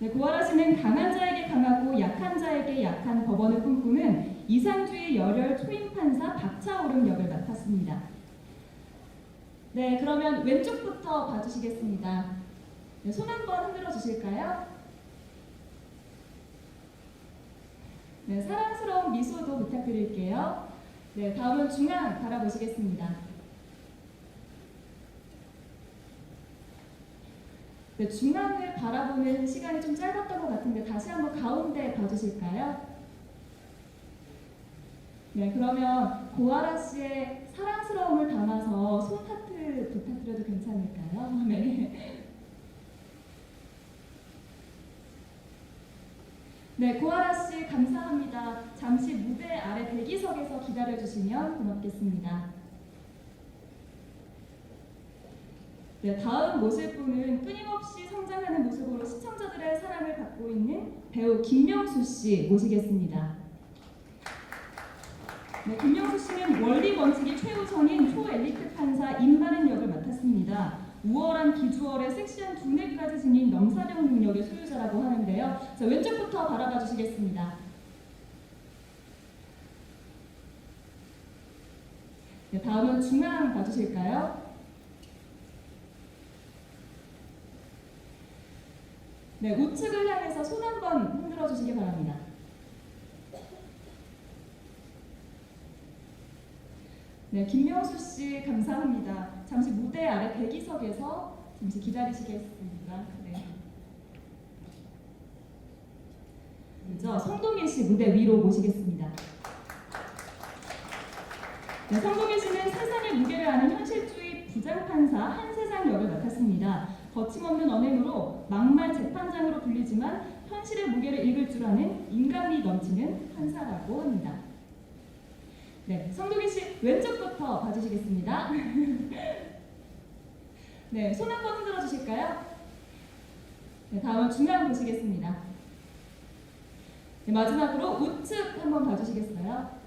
네, 고아라 씨는 강한 자에게 강하고 약한 자에게 약한 법원을 꿈꾸는 이상주의 열혈 초임 판사 박차오름 역을 맡았습니다. 네, 그러면 왼쪽부터 봐주시겠습니다. 네, 손 한번 흔들어 주실까요? 네, 사랑스러운 미소도 부탁드릴게요. 네, 다음은 중앙 바라보시겠습니다. 네, 중앙을 바라보는 시간이 좀 짧았던 것 같은데 다시 한번 가운데 봐주실까요? 네, 그러면 고아라 씨의 사랑스러움을 담아서 손 하트 부탁드려도 괜찮을까요? 네. 네, 고아라 씨 감사합니다. 잠시 무대 아래 대기석에서 기다려주시면 고맙겠습니다. 네, 다음 모실 분은 끊임없이 성장하는 모습으로 시청자들의 사랑을 받고 있는 배우 김명수 씨 모시겠습니다. 네, 김명수 씨는 원리 원칙이 최우선인 초엘리트 판사 임바른 역을 맡았습니다. 우월한 비주얼에 섹시한 두뇌까지 지닌 넘사벽 능력의 소유자라고 하는데요. 자, 왼쪽부터 바라봐 주시겠습니다. 네, 다음은 중앙 봐주실까요? 네, 우측을 향해서 손 한번 흔들어 주시기 바랍니다. 네, 김명수 씨 감사합니다. 잠시 무대 아래 대기석에서 잠시 기다리시겠습니다. 네. 먼저 성동일 씨 무대 위로 모시겠습니다. 네, 성동일 씨는 세상의 무게를 아는 현실주의 부장판사 한세상 역을 맡았습니다. 거침없는 언행으로 막말 재판장으로 불리지만 현실의 무게를 읽을 줄 아는 인간미 넘치는 판사라고 합니다. 네, 성동일 씨 왼쪽부터 봐주시겠습니다. 네, 손 한번 흔들어 주실까요? 네, 다음은 중앙 보시겠습니다. 네, 마지막으로 우측 한번 봐주시겠어요?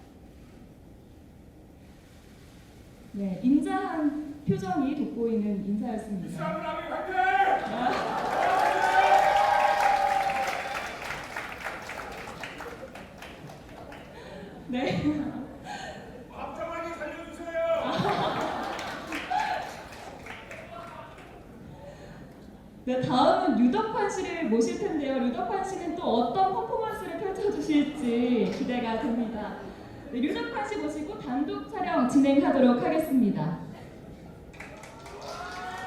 네, 인자한 표정이 돋보이는 인사였습니다. 네. 앞자만이 살려주세요. 네, 다음은 류덕환 씨를 모실 텐데요. 류덕환 씨는 또 어떤 퍼포먼스를 펼쳐주실지 기대가 됩니다. 네, 류덕환 씨 모시고 단독 촬영 진행하도록 하겠습니다.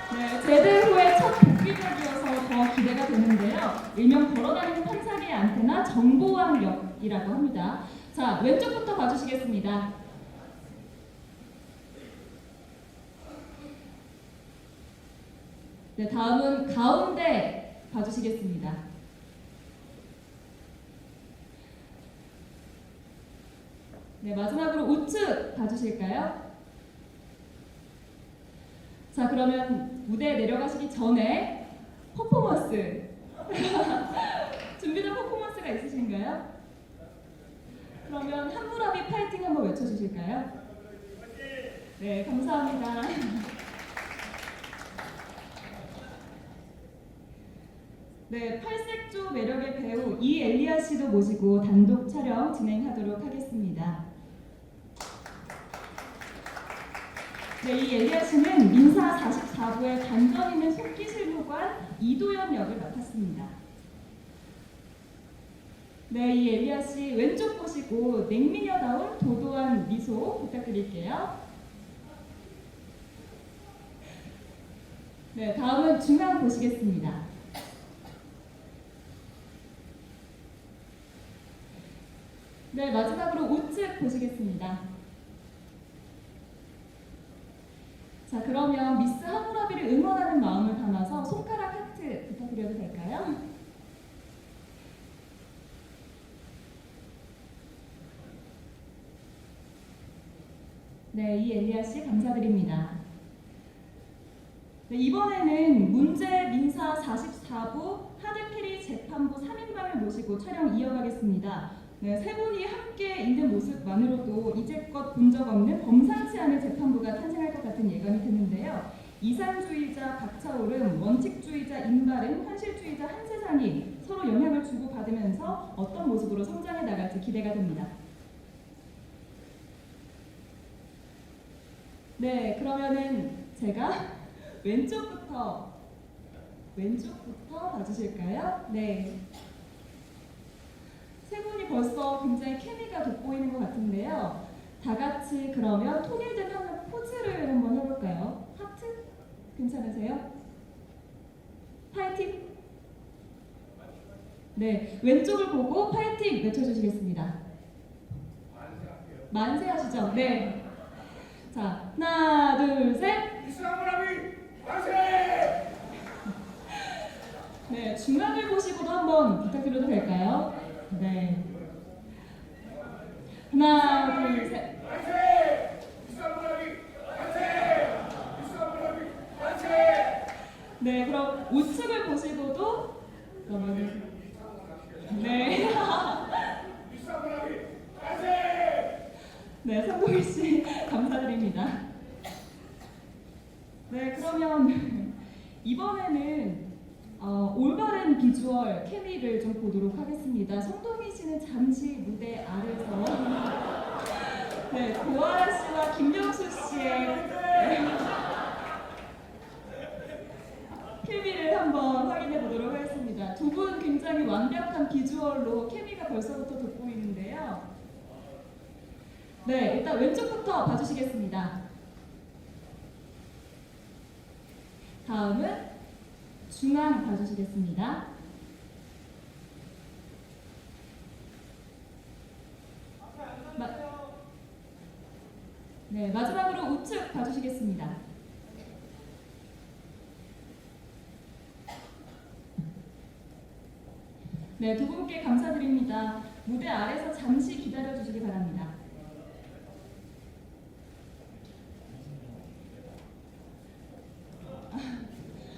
네, 제대 후에 첫 복귀작이어서 더 기대가 되는데요. 일명 걸어다니는 판사계의 안테나 정보왕 역이라고 합니다. 자, 왼쪽부터 봐주시겠습니다. 네, 다음은 가운데 봐주시겠습니다. 네, 마지막으로 우측 봐주실까요? 자, 그러면 무대에 내려가시기 전에 퍼포먼스 준비된 퍼포먼스가 있으신가요? 그러면 한무라비 파이팅 한번 외쳐주실까요? 네, 감사합니다. 네, 팔색조 매력의 배우 이엘리아 씨도 모시고 단독 촬영 진행하도록 하겠습니다. 네, 이엘리아 씨는 민사 44부의 반전 있는 속기실무관 이도현 역을 맡았습니다. 네, 이엘리아 씨 왼쪽 보시고 냉미녀다운 도도한 미소 부탁드릴게요. 네, 다음은 중앙 보시겠습니다. 네, 마지막으로 우측 보시겠습니다. 자, 그러면 미스 하무라비를 응원하는 마음을 담아서 손가락 하트 부탁드려도 될까요? 네, 이엘리아 씨 감사드립니다. 네, 이번에는 문제 민사 44부 하드캐리 재판부 3인방을 모시고 촬영 이어가겠습니다. 네, 세 분이 함께 있는 모습만으로도 이제껏 본 적 없는 범상치 않은 재판부가 탄생할 것 같은 예감이 드는데요. 이상주의자 박차오름, 원칙주의자 임바른, 현실주의자 한세상이 서로 영향을 주고받으면서 어떤 모습으로 성장해 나갈지 기대가 됩니다. 네, 그러면은 제가 왼쪽부터 봐주실까요? 네. 세 분이 벌써 굉장히 케미가 돋보이는 것 같은데요. 다 같이 그러면 통일된 하는 포즈를 한번 해볼까요? 하트? 괜찮으세요? 파이팅! 네, 왼쪽을 보고 파이팅 외쳐주시겠습니다. 만세 하시죠? 네. 자, 하나, 둘, 셋! 이스라무라비 만세! 네, 중앙을 보시고도 한번 부탁드려도 될까요? 네. 하나, 둘, 셋. 만세! 이스라무라비 만세! 이스라무라비 만세! 네, 그럼 우측을 보시고도 그러면 네. 이스라무라비 만세! 네, 성동일 씨 감사드립니다. 네, 그러면 이번에는 올바른 비주얼 케미를 좀 보도록 하겠습니다. 성동희 씨는 잠시 무대 아래서 네, 고아라 씨와 김명수 씨의 케미를 한번 확인해 보도록 하겠습니다. 두 분 굉장히 완벽한 비주얼로 케미가 벌써부터 돋보이는데요. 네, 일단 왼쪽부터 봐주시겠습니다. 다음은 중앙 봐주시겠습니다. 네, 마지막으로 우측 봐주시겠습니다. 네, 두 분께 감사드립니다. 무대 아래서 잠시 기다려주시기 바랍니다.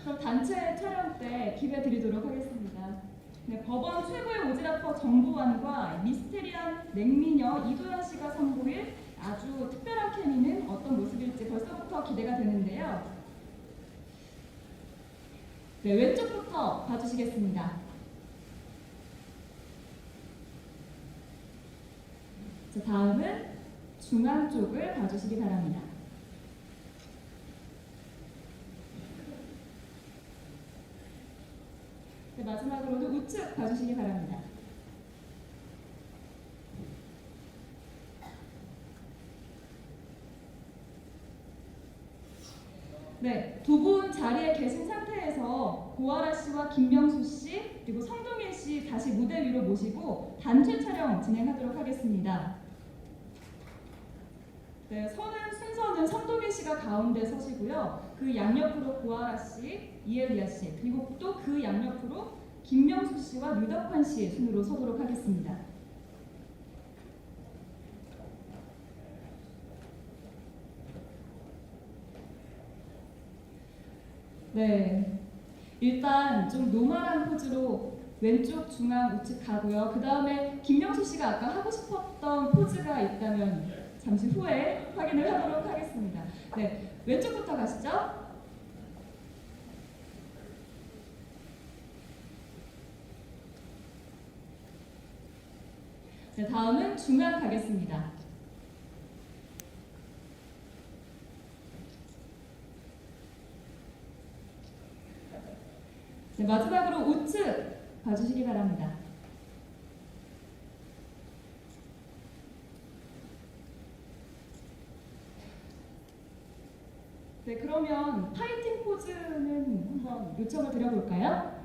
그럼 단체 촬영 때 기회 드리도록 하겠습니다. 네, 법원 최고의 오지라퍼 정보관과 미스테리한 냉미녀 이도현 씨가 선보일 아주 특별한 케미는 어떤 모습일지 벌써부터 기대가 되는데요. 네, 왼쪽부터 봐주시겠습니다. 자, 다음은 중앙 쪽을 봐주시기 바랍니다. 네, 마지막으로도 우측 봐주시기 바랍니다. 네, 두 분 자리에 계신 상태에서 고아라 씨와 김명수 씨 그리고 성동일 씨 다시 무대 위로 모시고 단체 촬영 진행하도록 하겠습니다. 네, 순서는 성동일 씨가 가운데 서시고요. 그 양옆으로 고아라 씨, 이엘리아 씨 그리고 또 그 양옆으로 김명수 씨와 류덕환 씨 순으로 서도록 하겠습니다. 네, 일단 좀 노멀한 포즈로 왼쪽, 중앙, 우측 가고요. 그 다음에 김명수 씨가 아까 하고 싶었던 포즈가 있다면 잠시 후에 확인을 하도록 하겠습니다. 네, 왼쪽부터 가시죠. 네, 다음은 중앙 가겠습니다. 네, 마지막으로 우측 봐주시기 바랍니다. 네, 그러면 파이팅 포즈는 한번 요청을 드려볼까요?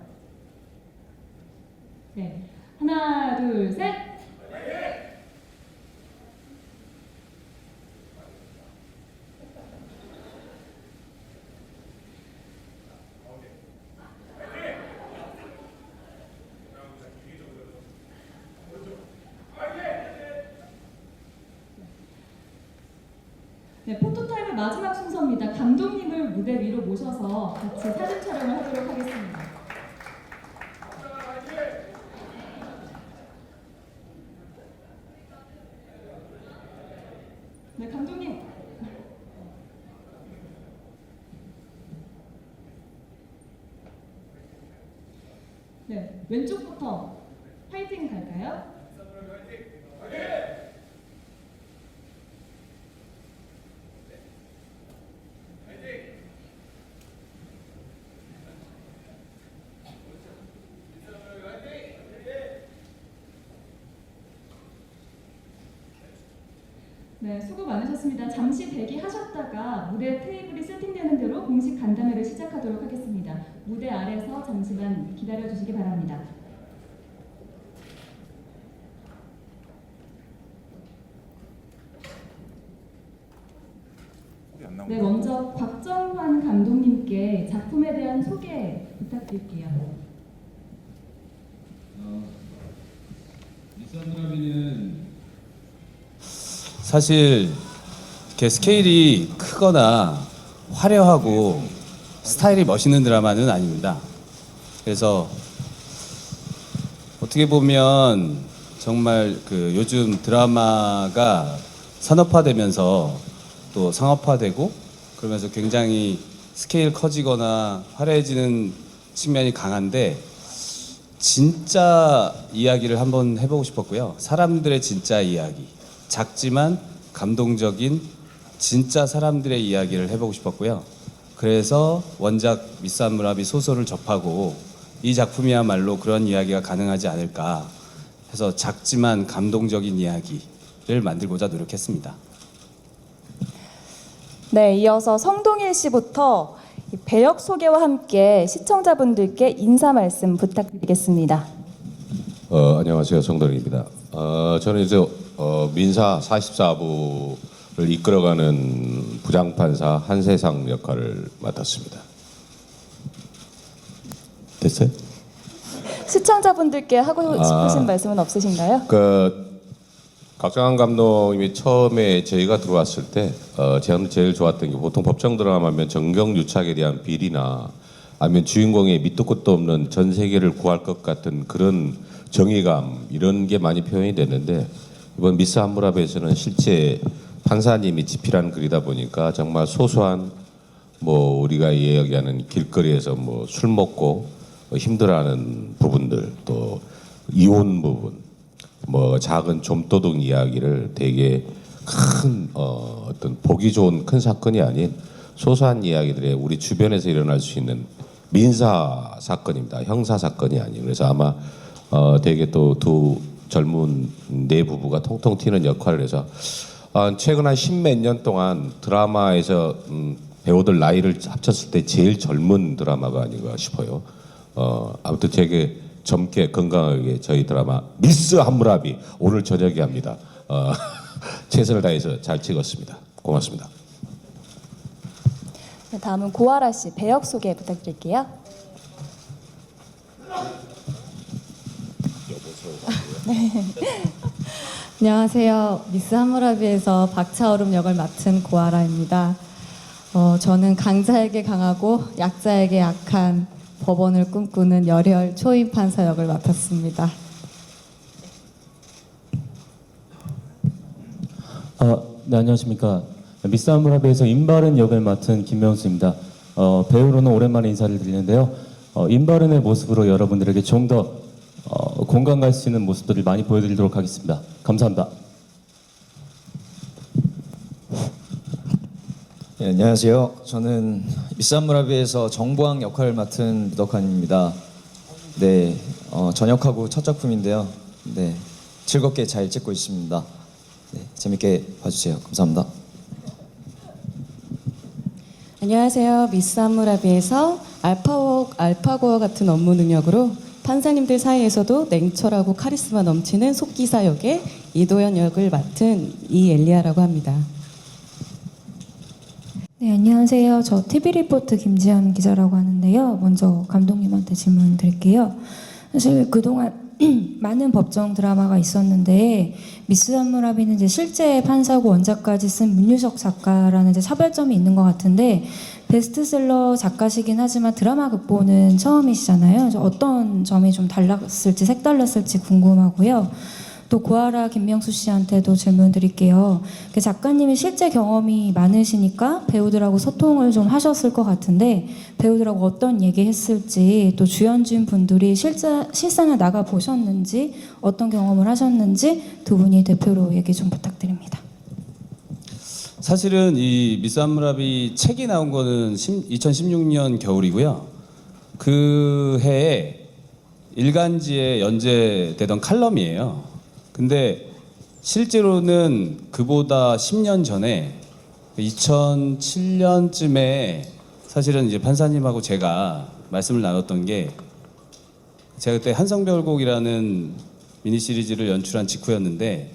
네, 하나, 둘, 셋! 네, 포토타임의 마지막 순서입니다. 감독님을 무대 위로 모셔서 같이 사진 촬영을 하도록 하겠습니다. 네, 감독님. 네, 왼쪽부터 파이팅 갈까요? 네, 수고 많으셨습니다. 잠시 대기하셨다가 무대 테이블이 세팅되는 대로 공식 간담회를 시작하도록 하겠습니다. 무대 아래서 잠시만 기다려 주시기 바랍니다. 네, 먼저 곽정환 감독님께 작품에 대한 소개 부탁드릴게요. 미스 함무라비는 사실 이렇게 스케일이 크거나 화려하고 스타일이 멋있는 드라마는 아닙니다. 그래서 어떻게 보면 정말 그 요즘 드라마가 산업화되면서 또 상업화되고 그러면서 굉장히 스케일 커지거나 화려해지는 측면이 강한데 진짜 이야기를 한번 해보고 싶었고요. 사람들의 진짜 이야기, 작지만 감동적인 진짜 사람들의 이야기를 해보고 싶었고요. 그래서 원작 미스 함무라비 소설을 접하고 이 작품이야말로 그런 이야기가 가능하지 않을까 해서 작지만 감동적인 이야기를 만들고자 노력했습니다. 네, 이어서 성동일 씨부터 배역 소개와 함께 시청자분들께 인사 말씀 부탁드리겠습니다. 안녕하세요. 성동일입니다. 저는 이제 민사 44부를 이끌어가는 부장판사 한세상 역할을 맡았습니다. 됐어요? 시청자분들께 하고 싶으신 말씀은 없으신가요? 곽정환 감독님이 처음에 저희가 들어왔을 때 저는 제일 좋았던 게 보통 법정 드라마면 정경유착에 대한 비리나 아니면 주인공의 밑도 끝도 없는 전 세계를 구할 것 같은 그런 정의감 이런 게 많이 표현이 됐는데 이번 미스 함무라비에서는 실제 판사님이 집필한 글이다 보니까 정말 소소한 뭐 우리가 이야기하는 길거리에서 뭐 술 먹고 힘들어하는 부분들 또 이혼 부분 뭐 작은 좀도둑 이야기를 되게 큰 어떤 보기 좋은 큰 사건이 아닌 소소한 이야기들에 우리 주변에서 일어날 수 있는 민사 사건입니다. 형사 사건이 아니에요. 그래서 아마 되게 또 두 젊은 네 부부가 통통 튀는 역할을 해서 최근 한 십몇 년 동안 드라마에서 배우들 나이를 합쳤을 때 제일 젊은 드라마가 아닌가 싶어요. 아무튼 되게 젊게 건강하게 저희 드라마 미스 함무라비 오늘 저녁에 합니다. 최선을 다해서 잘 찍었습니다. 고맙습니다. 네, 다음은 고아라 씨 배역 소개 부탁드릴게요. 네. 안녕하세요. 미스 함무라비에서 박차오름 역을 맡은 고아라입니다. 저는 강자에게 강하고 약자에게 약한 법원을 꿈꾸는 열혈 초임 판사 역을 맡았습니다. 네, 안녕하십니까. 미스 함무라비에서 임바른 역을 맡은 김명수입니다. 배우로는 오랜만에 인사를 드리는데요. 임바른의 모습으로 여러분들에게 좀 더 공감 갈 수 있는 모습들을 많이 보여드리도록 하겠습니다. 감사합니다. 네, 안녕하세요. 저는 미스 함무라비에서 정보왕 역할을 맡은 르덕한입니다. 네, 전역하고 첫 작품인데요. 네, 즐겁게 잘 찍고 있습니다. 네, 재밌게 봐주세요. 감사합니다. 안녕하세요. 미스 함무라비에서 알파고와 같은 업무 능력으로 판사님들 사이에서도 냉철하고 카리스마 넘치는 속기사 역의 이도현 역을 맡은 이엘리아라고 합니다. 네, 안녕하세요. 저 TV리포트 김지연 기자라고 하는데요. 먼저 감독님한테 질문 드릴게요. 사실 그동안 많은 법정 드라마가 있었는데 미스 함무라비는 이제 실제 판사고 원작까지 쓴 문유석 작가라는 이제 차별점이 있는 것 같은데 베스트셀러 작가시긴 하지만 드라마 극본은 처음이시잖아요. 어떤 점이 좀 달랐을지 색달랐을지 궁금하고요. 또 고아라 김명수 씨한테도 질문 드릴게요. 그 작가님이 실제 경험이 많으시니까 배우들하고 소통을 좀 하셨을 것 같은데 배우들하고 어떤 얘기했을지 또 주연진 분들이 실상을 나가 보셨는지 어떤 경험을 하셨는지 두 분이 대표로 얘기 좀 부탁드립니다. 사실은 이 미스 함무라비 책이 나온 거는 2016년 겨울이고요. 그 해에 일간지에 연재되던 칼럼이에요. 근데 실제로는 그보다 10년 전에 2007년쯤에 사실은 이제 판사님하고 제가 말씀을 나눴던 게 제가 그때 한성별곡이라는 미니 시리즈를 연출한 직후였는데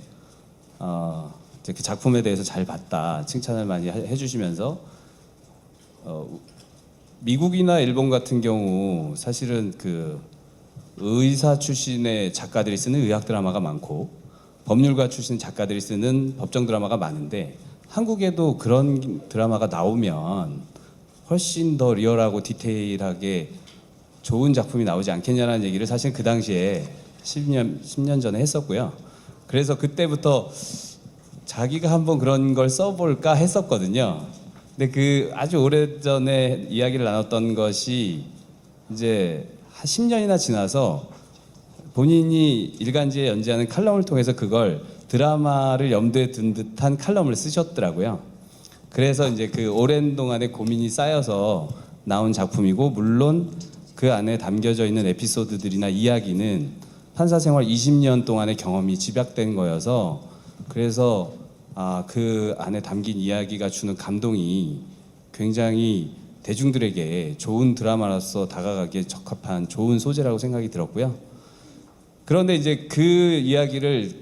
이제 그 작품에 대해서 잘 봤다 칭찬을 많이 해주시면서 미국이나 일본 같은 경우 사실은 그 의사 출신의 작가들이 쓰는 의학 드라마가 많고 법률가 출신 작가들이 쓰는 법정 드라마가 많은데 한국에도 그런 드라마가 나오면 훨씬 더 리얼하고 디테일하게 좋은 작품이 나오지 않겠냐는 얘기를 사실 그 당시에 10년 전에 했었고요. 그래서 그때부터 자기가 한번 그런 걸 써볼까 했었거든요. 근데 그 아주 오래전에 이야기를 나눴던 것이 이제 한 10년이나 지나서 본인이 일간지에 연재하는 칼럼을 통해서 그걸 드라마를 염두에 둔 듯한 칼럼을 쓰셨더라고요. 그래서 이제 그 오랜 동안의 고민이 쌓여서 나온 작품이고 물론 그 안에 담겨져 있는 에피소드들이나 이야기는 판사 생활 20년 동안의 경험이 집약된 거여서 그래서 그 안에 담긴 이야기가 주는 감동이 굉장히 대중들에게 좋은 드라마로서 다가가기에 적합한 좋은 소재라고 생각이 들었고요. 그런데 이제 그 이야기를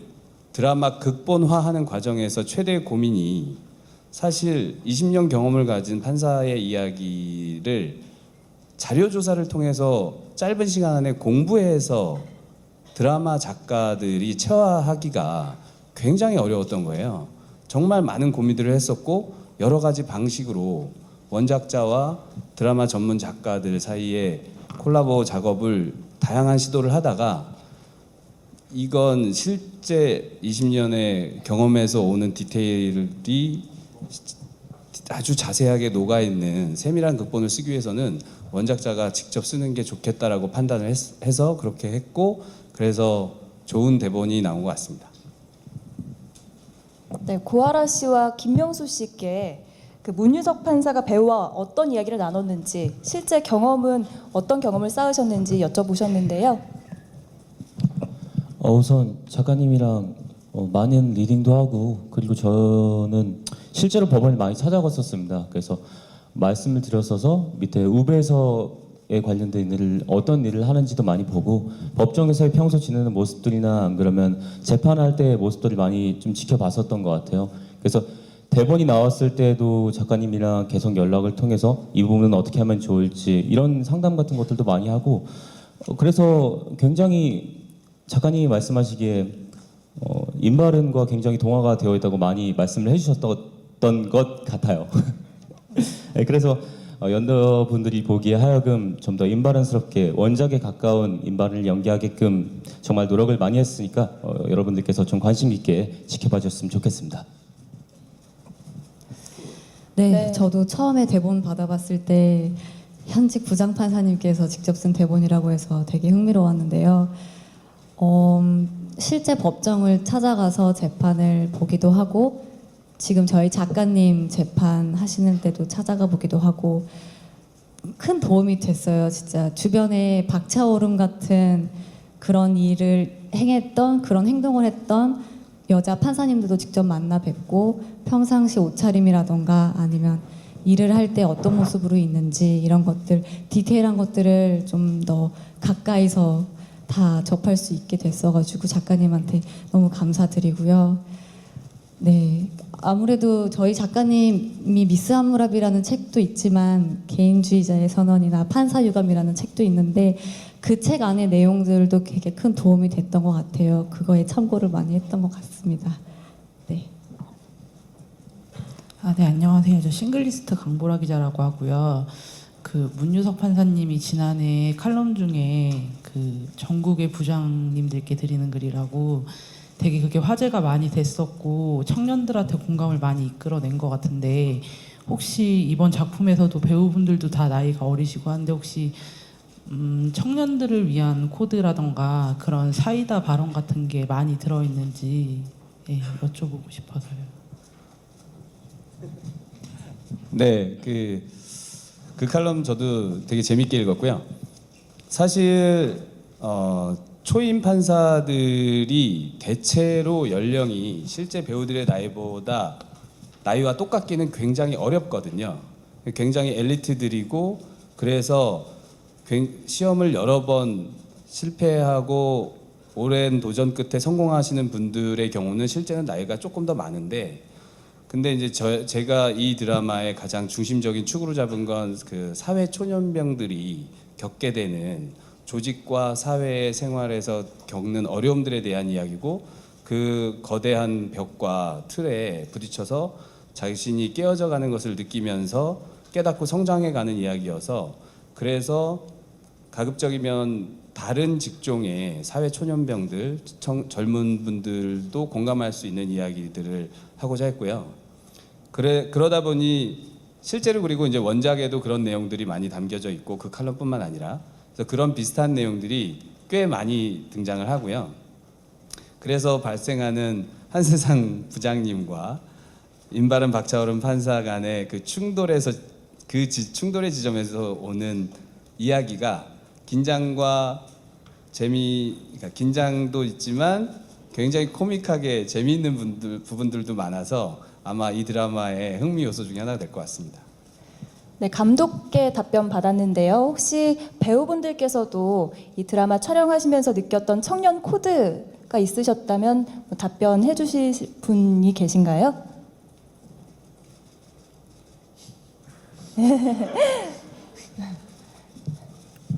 드라마 극본화하는 과정에서 최대의 고민이 사실 20년 경험을 가진 판사의 이야기를 자료조사를 통해서 짧은 시간 안에 공부해서 드라마 작가들이 체화하기가 굉장히 어려웠던 거예요. 정말 많은 고민들을 했었고 여러 가지 방식으로 원작자와 드라마 전문 작가들 사이에 콜라보 작업을 다양한 시도를 하다가 이건 실제 20년의 경험에서 오는 디테일이 아주 자세하게 녹아있는 세밀한 극본을 쓰기 위해서는 원작자가 직접 쓰는 게 좋겠다라고 판단을 해서 그렇게 했고 그래서 좋은 대본이 나온 것 같습니다. 네, 고아라 씨와 김명수 씨께 그 문유석 판사가 배우와 어떤 이야기를 나눴는지 실제 경험은 어떤 경험을 쌓으셨는지 여쭤보셨는데요. 우선 작가님이랑 많은 리딩도 하고 그리고 저는 실제로 법원을 많이 찾아갔었습니다. 그래서 말씀을 드렸어서 밑에 우배서에 관련된 일을 어떤 일을 하는지도 많이 보고 법정에서의 평소 지내는 모습들이나 안 그러면 재판할 때의 모습들을 많이 좀 지켜봤었던 것 같아요. 그래서 대본이 나왔을 때도 작가님이랑 계속 연락을 통해서 이 부분은 어떻게 하면 좋을지 이런 상담 같은 것들도 많이 하고 그래서 굉장히 작가님이 말씀하시기에 임바른과 굉장히 동화가 되어 있다고 많이 말씀을 해주셨던 것 같아요. 네, 그래서 연도분들이 보기에 하여금 좀 더 임바른스럽게 원작에 가까운 임바른을 연기하게끔 정말 노력을 많이 했으니까 여러분들께서 좀 관심 있게 지켜봐 주셨으면 좋겠습니다. 네, 저도 처음에 대본 받아봤을 때 현직 부장판사님께서 직접 쓴 대본이라고 해서 되게 흥미로웠는데요. 실제 법정을 찾아가서 재판을 보기도 하고 지금 저희 작가님 재판 하시는 때도 찾아가 보기도 하고 큰 도움이 됐어요. 진짜 주변에 박차오름 같은 그런 일을 행했던 그런 행동을 했던 여자 판사님들도 직접 만나 뵙고 평상시 옷차림이라던가 아니면 일을 할 때 어떤 모습으로 있는지 이런 것들 디테일한 것들을 좀 더 가까이서 다 접할 수 있게 됐어가지고 작가님한테 너무 감사드리고요. 네, 아무래도 저희 작가님이 미스 함무라비라는 책도 있지만 개인주의자의 선언이나 판사유감이라는 책도 있는데 그 책 안의 내용들도 되게 큰 도움이 됐던 것 같아요. 그거에 참고를 많이 했던 것 같습니다. 네. 네, 안녕하세요. 저 싱글리스트 강보라 기자라고 하고요. 그 문유석 판사님이 지난해 칼럼 중에 그 전국의 부장님들께 드리는 글이라고 되게 그게 화제가 많이 됐었고 청년들한테 공감을 많이 이끌어낸 것 같은데 혹시 이번 작품에서도 배우분들도 다 나이가 어리시고 한데 혹시 청년들을 위한 코드라던가 그런 사이다 발언 같은 게 많이 들어있는지 여쭤보고 싶어서요. 네, 그 칼럼 저도 되게 재밌게 읽었고요. 사실 초임 판사들이 대체로 연령이 실제 배우들의 나이와 똑같기는 굉장히 어렵거든요. 굉장히 엘리트들이고 그래서 시험을 여러 번 실패하고 오랜 도전 끝에 성공하시는 분들의 경우는 실제는 나이가 조금 더 많은데 근데 이제 제가 이 드라마의 가장 중심적인 축으로 잡은 건 그 사회 초년병들이 겪게 되는 조직과 사회 생활에서 겪는 어려움들에 대한 이야기고 그 거대한 벽과 틀에 부딪혀서 자신이 깨어져 가는 것을 느끼면서 깨닫고 성장해가는 이야기여서 그래서 가급적이면 다른 직종의 사회 초년병들, 젊은 분들도 공감할 수 있는 이야기들을 하고자 했고요. 그러다 보니 실제로 그리고 이제 원작에도 그런 내용들이 많이 담겨져 있고 그 칼럼뿐만 아니라 그래서 그런 비슷한 내용들이 꽤 많이 등장을 하고요. 그래서 발생하는 한세상 부장님과 임바른 박차오름 판사 간의 그 충돌의 지점에서 오는 이야기가 긴장과 그러니까 긴장도 있지만 굉장히 코믹하게 재미있는 부분들도 많아서 아마 이 드라마의 흥미 요소 중에 하나가 될 것 같습니다. 네, 감독께 답변 받았는데요. 혹시 배우분들께서도 이 드라마 촬영하시면서 느꼈던 청년 코드가 있으셨다면 답변해 주실 분이 계신가요?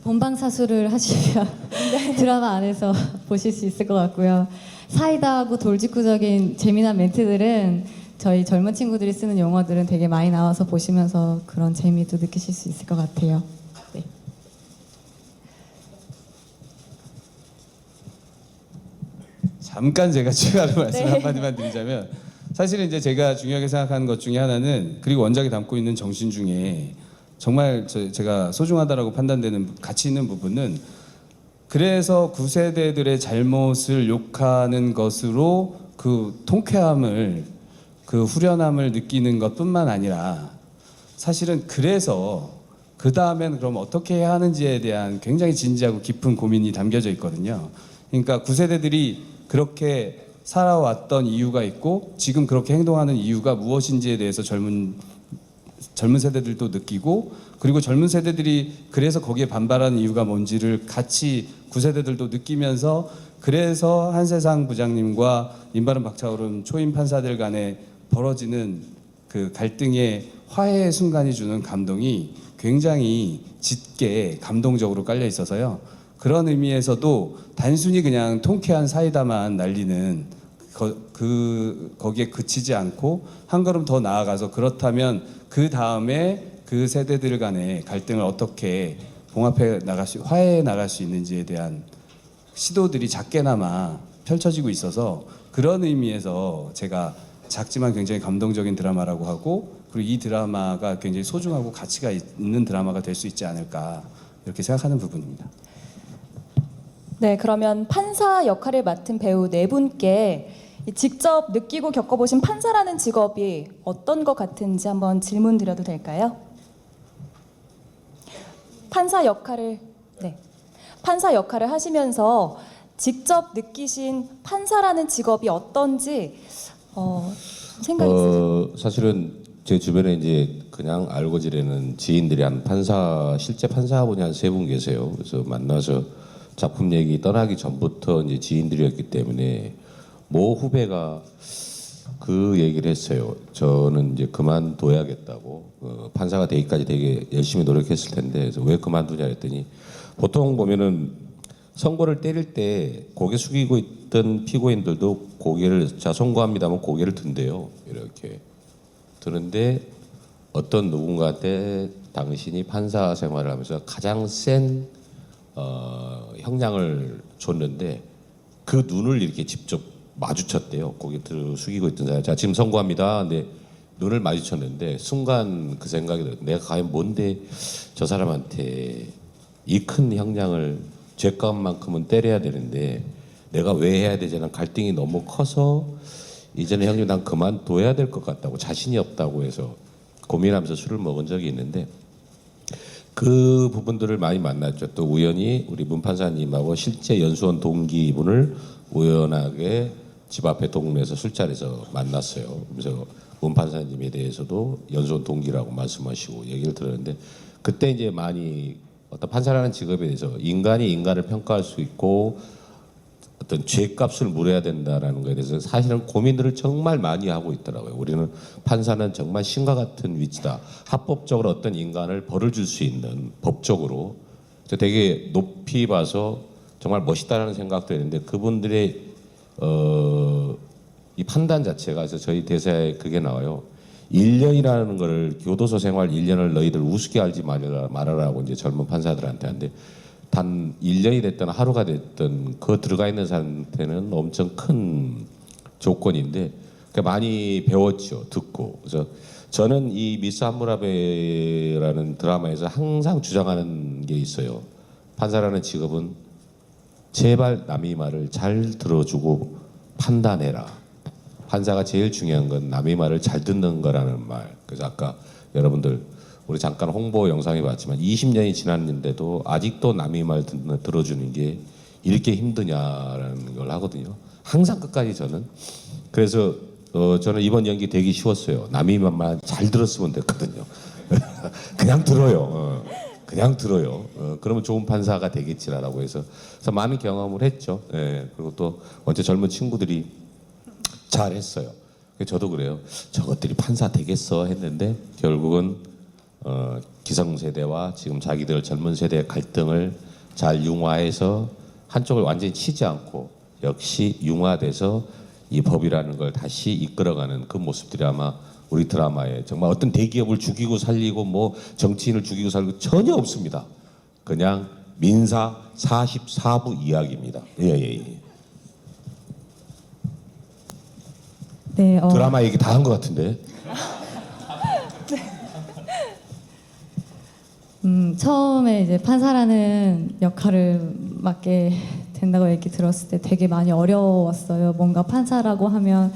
본방사수를 하시면 드라마 안에서 보실 수 있을 것 같고요. 사이다하고 돌직구적인 재미난 멘트들은 저희 젊은 친구들이 쓰는 용어들은 되게 많이 나와서 보시면서 그런 재미도 느끼실 수 있을 것 같아요. 네. 잠깐 제가 추가로 말씀 한마디만 드리자면 사실은 이제 제가 중요하게 생각하는 것 중에 하나는 그리고 원작이 담고 있는 정신 중에 정말 제가 소중하다라고 판단되는 가치 있는 부분은 그래서 9세대들의 잘못을 욕하는 것으로 그 통쾌함을 그 후련함을 느끼는 것뿐만 아니라 사실은 그래서 그 다음엔 그럼 어떻게 해야 하는지에 대한 굉장히 진지하고 깊은 고민이 담겨져 있거든요. 그러니까 9세대들이 그렇게 살아왔던 이유가 있고 지금 그렇게 행동하는 이유가 무엇인지에 대해서 젊은 세대들도 느끼고 그리고 젊은 세대들이 그래서 거기에 반발하는 이유가 뭔지를 같이 9세대들도 느끼면서 그래서 한세상 부장님과 임바른 박차오름 초임 판사들 간에 벌어지는 그 갈등의 화해의 순간이 주는 감동이 굉장히 짙게 감동적으로 깔려 있어서요. 그런 의미에서도 단순히 그냥 통쾌한 사이다만 날리는 거기에 그치지 않고 한 걸음 더 나아가서 그렇다면 그 다음에 그 세대들 간의 갈등을 어떻게 화해해 나갈 수 있는지에 대한 시도들이 작게나마 펼쳐지고 있어서 그런 의미에서 제가 작지만 굉장히 감동적인 드라마라고 하고 그리고 이 드라마가 굉장히 소중하고 가치가 있는 드라마가 될 수 있지 않을까 이렇게 생각하는 부분입니다. 네, 그러면 판사 역할을 맡은 배우 네 분께 직접 느끼고 겪어보신 판사라는 직업이 어떤 것 같은지 한번 질문 드려도 될까요? 판사 역할을 하시면서 직접 느끼신 판사라는 직업이 어떤지 생각이 있으세요? 사실은 제 주변에 이제 그냥 알고 지내는 지인들이 실제 판사분이 한 3분 계세요. 그래서 만나서 작품 얘기 떠나기 전부터 이제 지인들이었기 때문에 모 후배가 그 얘기를 했어요. 저는 이제 그만둬야겠다고 판사가 되기까지 되게 열심히 노력했을 텐데 그래서 왜 그만두냐 했더니 보통 보면은 선고를 때릴 때 고개 숙이고 있던 피고인들도 고개를 선고합니다만 고개를 든대요. 이렇게 드는데 어떤 누군가한테 당신이 판사 생활을 하면서 가장 센 형량을 줬는데 그 눈을 이렇게 직접 마주쳤대요. 고개 숙이고 있던 사람. 자, 지금 선고합니다. 근데 눈을 마주쳤는데 순간 그 생각이 들어요. 내가 과연 뭔데 저 사람한테 이 큰 형량을 죄값만큼은 때려야 되는데 내가 왜 해야 되지는 갈등이 너무 커서 이제는 형님 난 그만둬야 될 것 같다고 자신이 없다고 해서 고민하면서 술을 먹은 적이 있는데 그 부분들을 많이 만났죠. 또 우연히 우리 문 판사님하고 실제 연수원 동기분을 우연하게 집 앞에 동네에서 술자리에서 만났어요. 그래서 문 판사님에 대해서도 연수원 동기라고 말씀하시고 얘기를 들었는데 그때 이제 많이 어떤 판사라는 직업에 대해서 인간이 인간을 평가할 수 있고 어떤 죄값을 물어야 된다라는 것에 대해서 사실은 고민들을 정말 많이 하고 있더라고요. 우리는 판사는 정말 신과 같은 위치다. 합법적으로 어떤 인간을 벌을 줄 수 있는 법적으로 되게 높이 봐서 정말 멋있다라는 생각도 했는데 그분들의 이 판단 자체가 그래서 저희 대사에 그게 나와요. 1년이라는 거를 교도소 생활 1년을 너희들 우습게 알지 말아라고 이제 젊은 판사들한테 하는데 단 1년이 됐든 하루가 됐든 그 들어가 있는 사람한테는 엄청 큰 조건인데 많이 배웠죠. 듣고. 그래서 저는 이 미스 함무라비라는 드라마에서 항상 주장하는 게 있어요. 판사라는 직업은 제발 남의 말을 잘 들어주고 판단해라. 판사가 제일 중요한 건 남의 말을 잘 듣는 거라는 말. 그래서 아까 여러분들 우리 잠깐 홍보 영상에 봤지만 20년이 지났는데도 아직도 남의 말 들어주는 게 이렇게 힘드냐라는 걸 하거든요. 항상 끝까지 저는. 그래서 저는 이번 연기 되게 쉬웠어요. 남의 말만 잘 들었으면 됐거든요. 그냥 들어요. 그냥 들어요. 그러면 좋은 판사가 되겠지라고 해서 그래서 많은 경험을 했죠. 예, 그리고 또 언제 젊은 친구들이 잘했어요. 저도 그래요. 저것들이 판사 되겠어 했는데 결국은 기성세대와 지금 자기들 젊은 세대의 갈등을 잘 융화해서 한쪽을 완전히 치지 않고 역시 융화돼서 이 법이라는 걸 다시 이끌어가는 그 모습들이 아마 우리 드라마에 정말 어떤 대기업을 죽이고 살리고 뭐 정치인을 죽이고 살리고 전혀 없습니다. 그냥 민사 44부 이야기입니다. 예. 네, 드라마 얘기 다 한 것 같은데. 처음에 이제 판사라는 역할을 맡게 된다고 얘기 들었을 때 되게 많이 어려웠어요. 뭔가 판사라고 하면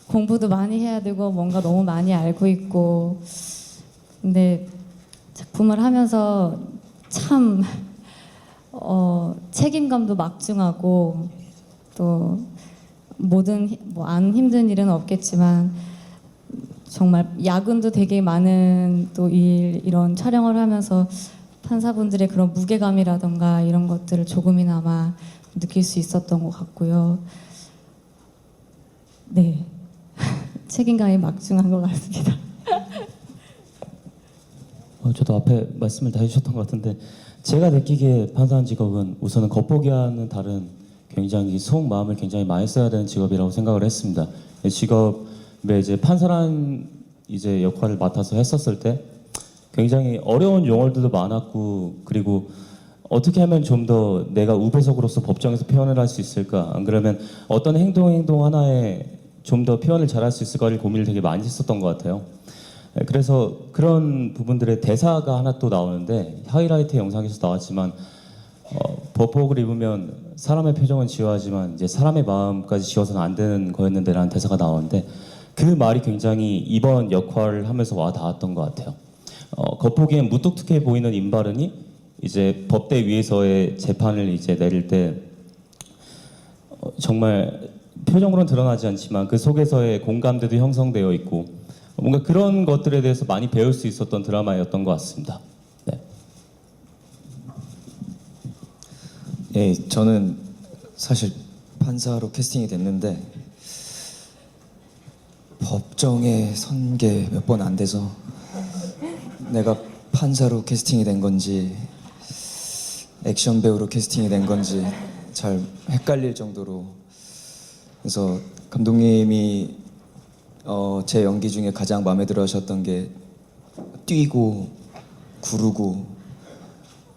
공부도 많이 해야 되고 뭔가 너무 많이 알고 있고 근데 작품을 하면서 참 책임감도 막중하고 또 모든 뭐 안 힘든 일은 없겠지만 정말 야근도 되게 많은 또 이런 촬영을 하면서 판사분들의 그런 무게감이라던가 이런 것들을 조금이나마 느낄 수 있었던 것 같고요. 네, 책임감이 막중한 것 같습니다. 저도 앞에 말씀을 다 해주셨던 것 같은데 제가 느끼기에 판사하는 직업은 우선은 겉보기와는 다른 굉장히 속마음을 굉장히 많이 써야 되는 직업이라고 생각을 했습니다. 이 직업에 이제 판사라는 이제 역할을 맡아서 했었을 때 굉장히 어려운 용어들도 많았고 그리고 어떻게 하면 좀 더 내가 우배석으로서 법정에서 표현을 할 수 있을까? 안 그러면 어떤 행동 하나에 좀 더 표현을 잘할 수 있을까를 고민을 되게 많이 했었던 것 같아요. 그래서 그런 부분들의 대사가 하나 또 나오는데 하이라이트 영상에서 나왔지만 법복을 입으면 사람의 표정은 지워야지만 이제 사람의 마음까지 지워서는 안 되는 거였는데라는 대사가 나오는데 그 말이 굉장히 이번 역할을 하면서 와 닿았던 것 같아요. 겉보기엔 무뚝뚝해 보이는 임바른이 이제 법대 위에서의 재판을 이제 내릴 때 정말 표정으로는 드러나지 않지만 그 속에서의 공감대도 형성되어 있고 뭔가 그런 것들에 대해서 많이 배울 수 있었던 드라마였던 것 같습니다. 네. 예, 저는 사실 판사로 캐스팅이 됐는데 법정에 선 게 몇 번 안 돼서 내가 판사로 캐스팅이 된 건지 액션 배우로 캐스팅이 된 건지 잘 헷갈릴 정도로 그래서 감독님이 제 연기 중에 가장 마음에 들어 하셨던 게 뛰고 구르고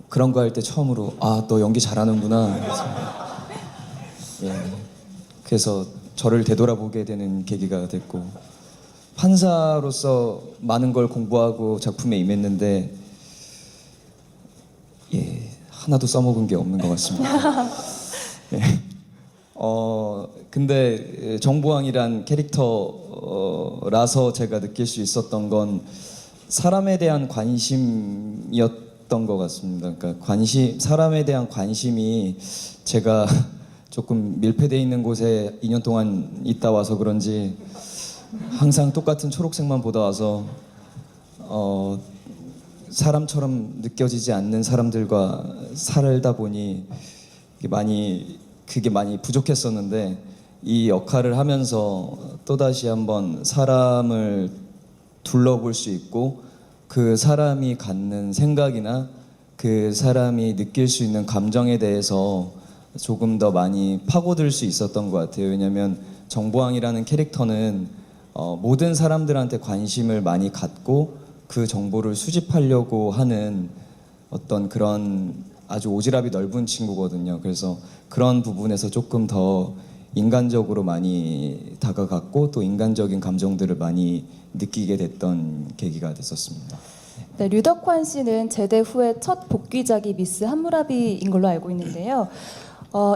그런 거 할 때 처음으로 아, 너 연기 잘하는구나. 예. 그래서 저를 되돌아보게 되는 계기가 됐고 판사로서 많은 걸 공부하고 작품에 임했는데 하나도 써먹은 게 없는 것 같습니다. 예. 근데 정보왕이란 캐릭터라서 제가 느낄 수 있었던 건 사람에 대한 관심이었던 것 같습니다. 그러니까 사람에 대한 관심이 제가 조금 밀폐되어 있는 곳에 2년 동안 있다 와서 그런지 항상 똑같은 초록색만 보다 와서 사람처럼 느껴지지 않는 사람들과 살다 보니 그게 많이 부족했었는데 이 역할을 하면서 또다시 한번 사람을 둘러볼 수 있고 그 사람이 갖는 생각이나 그 사람이 느낄 수 있는 감정에 대해서 조금 더 많이 파고들 수 있었던 것 같아요. 왜냐하면 정보왕이라는 캐릭터는 모든 사람들한테 관심을 많이 갖고 그 정보를 수집하려고 하는 어떤 그런 아주 오지랖이 넓은 친구거든요. 그래서 그런 부분에서 조금 더 인간적으로 많이 다가갔고 또 인간적인 감정들을 많이 느끼게 됐던 계기가 됐었습니다. 네, 류덕환 씨는 제대 후에 첫 복귀작이 미스 함무라비인 걸로 알고 있는데요.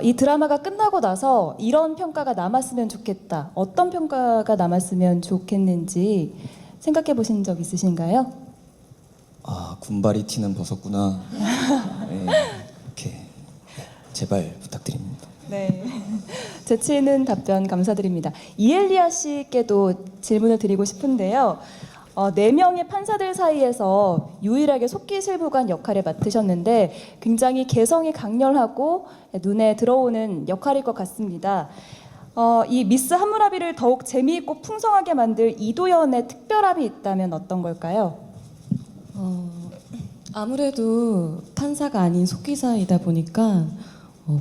이 드라마가 끝나고 나서 이런 평가가 남았으면 좋겠다. 어떤 평가가 남았으면 좋겠는지 생각해 보신 적 있으신가요? 아, 군발이 튀는 버섯구나. 네, 이렇게 제발 부탁드립니다. 네. 재치 있는 답변 감사드립니다. 이엘리아 씨께도 질문을 드리고 싶은데요. 4명의 판사들 사이에서 유일하게 속기실무관 역할을 맡으셨는데 굉장히 개성이 강렬하고 눈에 들어오는 역할일 것 같습니다. 이 미스 함무라비를 더욱 재미있고 풍성하게 만들 이도현의 특별함이 있다면 어떤 걸까요? 아무래도 판사가 아닌 속기사이다 보니까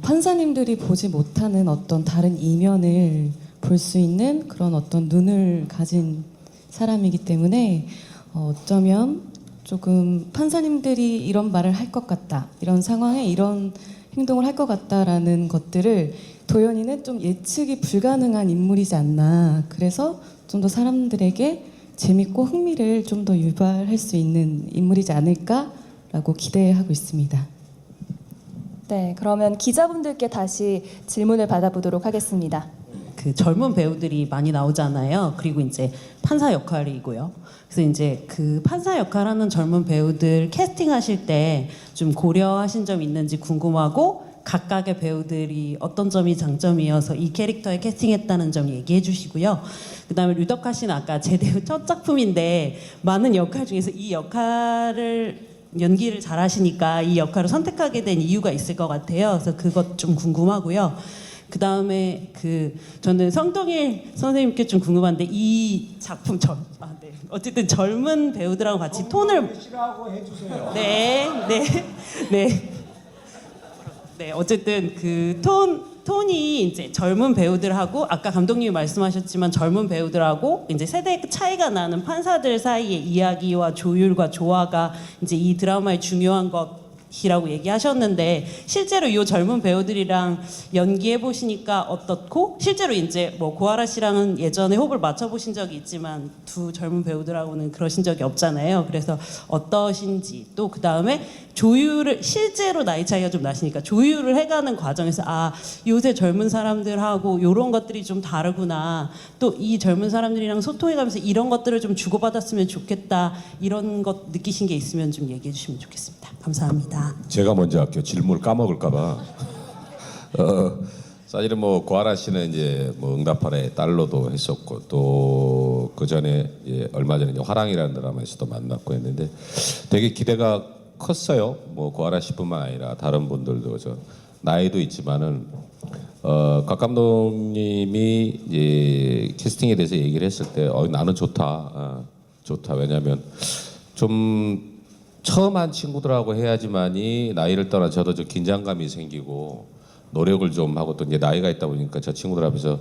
판사님들이 보지 못하는 어떤 다른 이면을 볼 수 있는 그런 어떤 눈을 가진 사람이기 때문에 어쩌면 조금 판사님들이 이런 말을 할 것 같다, 이런 상황에 이런 행동을 할 것 같다라는 것들을 도연이는 좀 예측이 불가능한 인물이지 않나. 그래서 좀 더 사람들에게 재밌고 흥미를 좀 더 유발할 수 있는 인물이지 않을까라고 기대하고 있습니다. 네, 그러면 기자분들께 다시 질문을 받아보도록 하겠습니다. 그 젊은 배우들이 많이 나오잖아요. 그리고 이제 판사 역할이고요. 그래서 이제 그 판사 역할하는 젊은 배우들 캐스팅하실 때 좀 고려하신 점 있는지 궁금하고 각각의 배우들이 어떤 점이 장점이어서 이 캐릭터에 캐스팅했다는 점 얘기해 주시고요. 그다음에 류덕화 씨는 아까 제대 후 첫 작품인데 많은 역할 중에서 이 역할을 연기를 잘하시니까 이 역할을 선택하게 된 이유가 있을 것 같아요. 그래서 그것 좀 궁금하고요. 그 다음에 저는 성동일 선생님께 좀 궁금한데 이 작품 네. 어쨌든 젊은 배우들하고 같이 톤을 해주세요. 네, 어쨌든 그 톤이 이제 젊은 배우들하고 아까 감독님이 말씀하셨지만 젊은 배우들하고 이제 세대 차이가 나는 판사들 사이의 이야기와 조율과 조화가 이제 이 드라마의 중요한 것이라고 얘기하셨는데 실제로 이 젊은 배우들이랑 연기해 보시니까 어떻고 실제로 이제 뭐 고아라 씨랑은 예전에 호흡을 맞춰 보신 적이 있지만 두 젊은 배우들하고는 그러신 적이 없잖아요. 그래서 어떠신지 또 그 다음에 조율을 실제로 나이 차이가 좀 나시니까 조율을 해가는 과정에서 아 요새 젊은 사람들하고 이런 것들이 좀 다르구나 또 이 젊은 사람들이랑 소통해가면서 이런 것들을 좀 주고받았으면 좋겠다 이런 것 느끼신 게 있으면 좀 얘기해 주시면 좋겠습니다. 감사합니다. 제가 먼저 할게요. 질문을 까먹을까봐. 사실은 뭐 고아라 씨는 이제 뭐 응답하라의 딸로도 했었고 또 그 전에 얼마 전에 이제 화랑이라는 드라마에서도 만났고 했는데 되게 기대가 컸어요. 뭐 고아라 씨뿐만 아니라 다른 분들도 나이도 있지만은 각 감독님이 이제 캐스팅에 대해서 얘기를 했을 때 나는 좋다. 왜냐하면 좀 처음 한 친구들하고 해야지만이 나이를 떠나 저도 좀 긴장감이 생기고 노력을 좀 하고 또 이제 나이가 있다 보니까 저 친구들 앞에서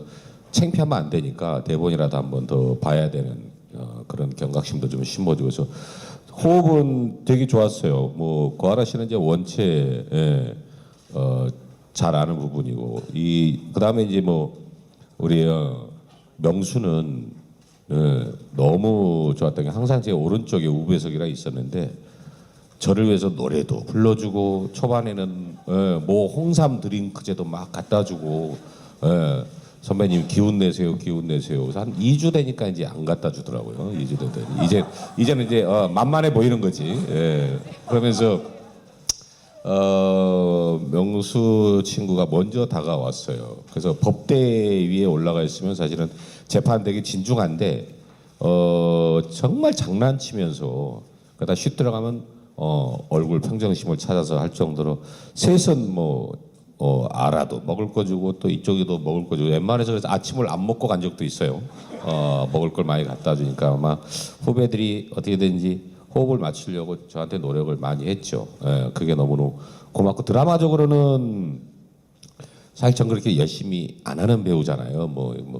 창피하면 안 되니까 대본이라도 한번 더 봐야 되는 그런 경각심도 좀 심어지고 해서 호흡은 되게 좋았어요. 뭐 고아라 씨는 이제 원체 잘 아는 부분이고 그 다음에 이제 뭐 우리 명수는 너무 좋았던 게 항상 제 오른쪽에 우배석이라 있었는데 저를 위해서 노래도 불러주고 초반에는 뭐 홍삼 드링크제도 막 갖다 주고 선배님 기운 내세요 그래서 한 2주 되니까 이제 안 갖다 주더라고요. 2주 되더니 이제는 이제 만만해 보이는 거지. 그러면서 명수 친구가 먼저 다가왔어요. 그래서 법대 위에 올라가 있으면 사실은 재판되기 진중한데 정말 장난치면서 그러다 쉿 들어가면 얼굴 평정심을 찾아서 할 정도로 셋은 알아도 먹을 거 주고 또 이쪽에도 먹을 거 주고 웬만해서 그래서 아침을 안 먹고 간 적도 있어요. 먹을 걸 많이 갖다 주니까 아마 후배들이 어떻게든지 호흡을 맞추려고 저한테 노력을 많이 했죠. 그게 너무너무 고맙고 드라마적으로는 사실 전 그렇게 열심히 안 하는 배우잖아요.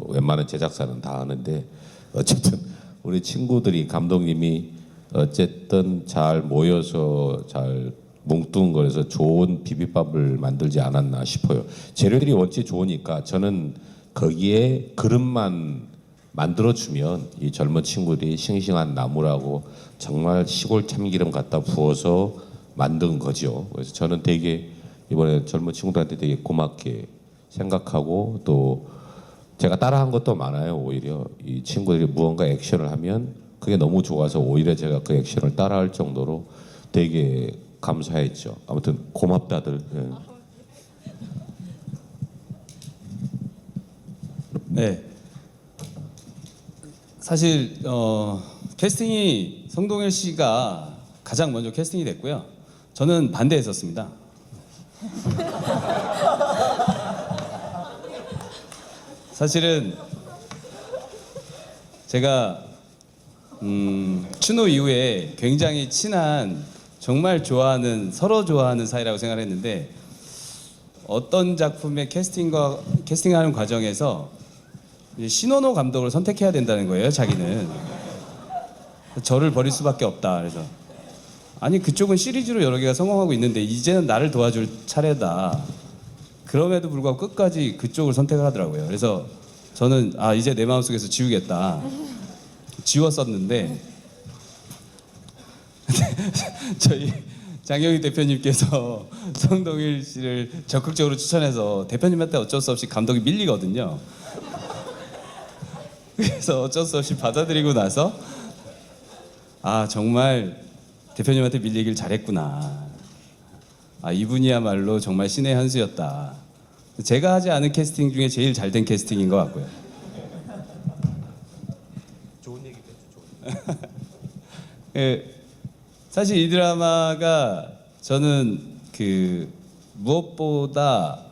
웬만한 제작사는 다 하는데 어쨌든 우리 친구들이 감독님이 어쨌든 잘 모여서 잘 뭉뚱거려서 좋은 비빔밥을 만들지 않았나 싶어요. 재료들이 원체 좋으니까 저는 거기에 그릇만 만들어주면 이 젊은 친구들이 싱싱한 나물하고 정말 시골 참기름 갖다 부어서 만든 거죠. 그래서 저는 되게 이번에 젊은 친구들한테 되게 고맙게 생각하고 또 제가 따라한 것도 많아요. 오히려 이 친구들이 무언가 액션을 하면 그게 너무 좋아서 오히려 제가 그 액션을 따라할 정도로 되게 감사했죠. 아무튼 고맙다들. 네. 사실 캐스팅이 성동일 씨가 가장 먼저 캐스팅이 됐고요. 저는 반대했었습니다. 사실은 제가 추노 이후에 굉장히 친한 정말 서로 좋아하는 사이라고 생각을 했는데 어떤 작품의 캐스팅하는 과정에서 신원호 감독을 선택해야 된다는 거예요. 자기는 저를 버릴 수밖에 없다. 그래서 아니 그쪽은 시리즈로 여러 개가 성공하고 있는데 이제는 나를 도와줄 차례다. 그럼에도 불구하고 끝까지 그쪽을 선택을 하더라고요. 그래서 저는 이제 내 마음속에서 지우겠다. 지웠었는데 저희 장경희 대표님께서 성동일 씨를 적극적으로 추천해서 대표님한테 어쩔 수 없이 감독이 밀리거든요. 그래서 어쩔 수 없이 받아들이고 나서 정말 대표님한테 밀리길 잘했구나. 이분이야말로 정말 신의 한 수였다. 제가 하지 않은 캐스팅 중에 제일 잘된 캐스팅인 것 같고요. 좋은 얘기겠죠. 사실 이 드라마가 저는 무엇보다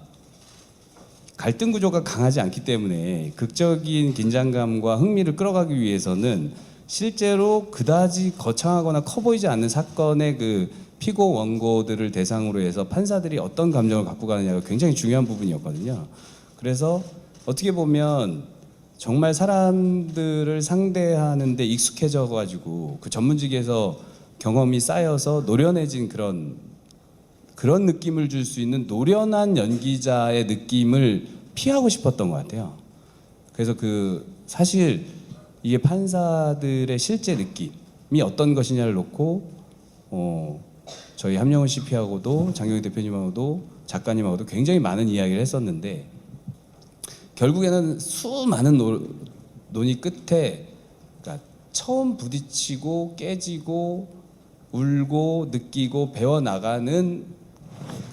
갈등 구조가 강하지 않기 때문에 극적인 긴장감과 흥미를 끌어가기 위해서는 실제로 그다지 거창하거나 커 보이지 않는 사건의 피고 원고들을 대상으로 해서 판사들이 어떤 감정을 갖고 가느냐가 굉장히 중요한 부분이었거든요. 그래서 어떻게 보면 정말 사람들을 상대하는데 익숙해져 가지고 그 전문직에서 경험이 쌓여서 노련해진 그런 느낌을 줄 수 있는 노련한 연기자의 느낌을 피하고 싶었던 것 같아요. 그래서 사실 이게 판사들의 실제 느낌이 어떤 것이냐를 놓고 저희 함영훈 CP하고도 장경희 대표님하고도 작가님하고도 굉장히 많은 이야기를 했었는데 결국에는 수많은 논의 끝에 처음 부딪히고 깨지고 울고 느끼고 배워나가는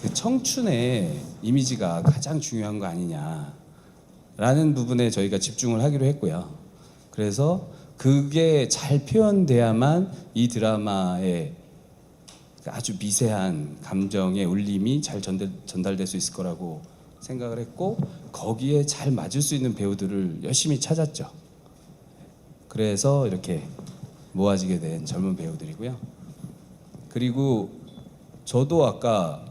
그 청춘의 이미지가 가장 중요한 거 아니냐라는 부분에 저희가 집중을 하기로 했고요. 그래서 그게 잘 표현돼야만 이 드라마의 아주 미세한 감정의 울림이 잘 전달될 수 있을 거라고 생각을 했고 거기에 잘 맞을 수 있는 배우들을 열심히 찾았죠. 그래서 이렇게 모아지게 된 젊은 배우들이고요. 그리고 저도 아까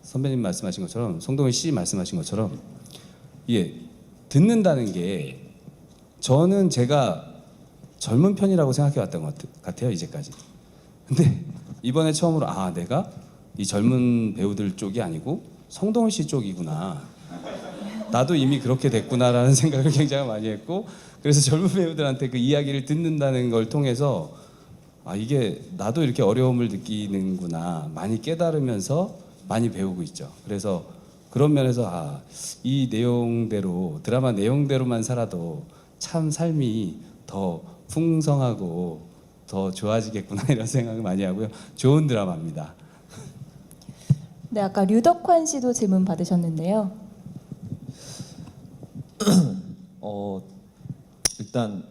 선배님 말씀하신 것처럼 송동일 씨 말씀하신 것처럼 이게 듣는다는 게 저는 제가 젊은 편이라고 생각해 왔던 것 같아요. 이제까지. 근데 이번에 처음으로 내가 이 젊은 배우들 쪽이 아니고 성동일 씨 쪽이구나 나도 이미 그렇게 됐구나라는 생각을 굉장히 많이 했고, 그래서 젊은 배우들한테 그 이야기를 듣는다는 걸 통해서 아, 이게 나도 이렇게 어려움을 느끼는구나 많이 깨달으면서 많이 배우고 있죠. 그래서 그런 면에서 아, 이 내용대로, 드라마 내용대로만 살아도 참 삶이 더 풍성하고 더 좋아지겠구나 이런 생각을 많이 하고요. 좋은 드라마입니다. 네, 아까 류덕환 씨도 질문 받으셨는데요. 일단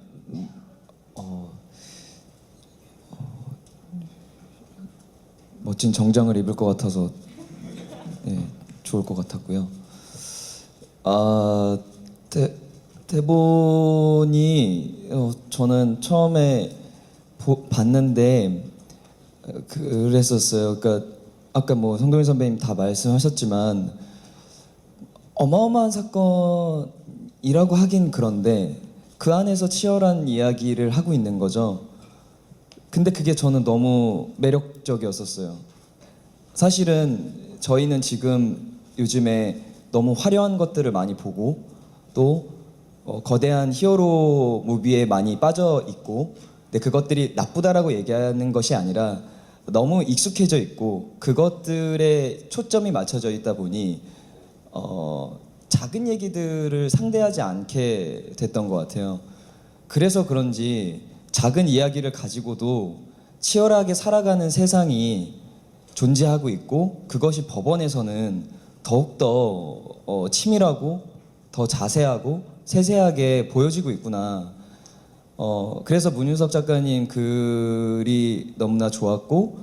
멋진 정장을 입을 것 같아서 좋을 것 같았고요. 대본이 저는 처음에 봤는데 그랬었어요. 그러니까 아까 뭐 성동일 선배님 다 말씀하셨지만 어마어마한 사건이라고 하긴 그런데 그 안에서 치열한 이야기를 하고 있는 거죠. 근데 그게 저는 너무 매력적이었었어요. 사실은 저희는 지금 요즘에 너무 화려한 것들을 많이 보고 또 거대한 히어로 무비에 많이 빠져 있고, 근데 그것들이 나쁘다라고 얘기하는 것이 아니라 너무 익숙해져 있고 그것들에 초점이 맞춰져 있다 보니 작은 얘기들을 상대하지 않게 됐던 것 같아요. 그래서 그런지 작은 이야기를 가지고도 치열하게 살아가는 세상이 존재하고 있고, 그것이 법원에서는 더욱더 치밀하고 더 자세하고 세세하게 보여지고 있구나. 그래서 문윤석 작가님 글이 너무나 좋았고,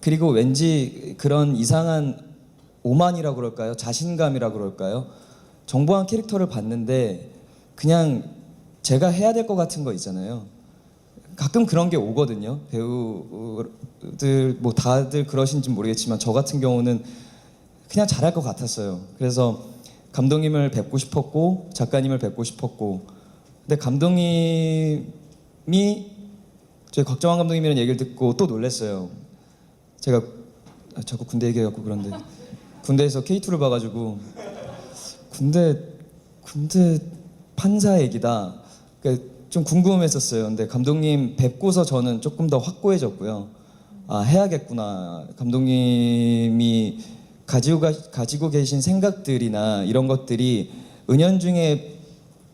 그리고 왠지 그런 이상한 오만이라고 그럴까요? 자신감이라고 그럴까요? 정보한 캐릭터를 봤는데 그냥 제가 해야 될 것 같은 거 있잖아요. 가끔 그런 게 오거든요. 배우들 뭐 다들 그러신지 모르겠지만 저 같은 경우는 그냥 잘할 것 같았어요. 그래서 감독님을 뵙고 싶었고 작가님을 뵙고 싶었고, 근데 감독님이 저희 곽정환 감독님이라는 얘기를 듣고 또 놀랐어요. 제가 자꾸 군대 얘기해갖고 그런데 군대에서 K2를 봐가지고 군대 판사 얘기다. 그러니까 좀 궁금했었어요. 근데 감독님 뵙고서 저는 조금 더 확고해졌고요. 아, 해야겠구나. 감독님이 가지고 계신 생각들이나 이런 것들이 은연중에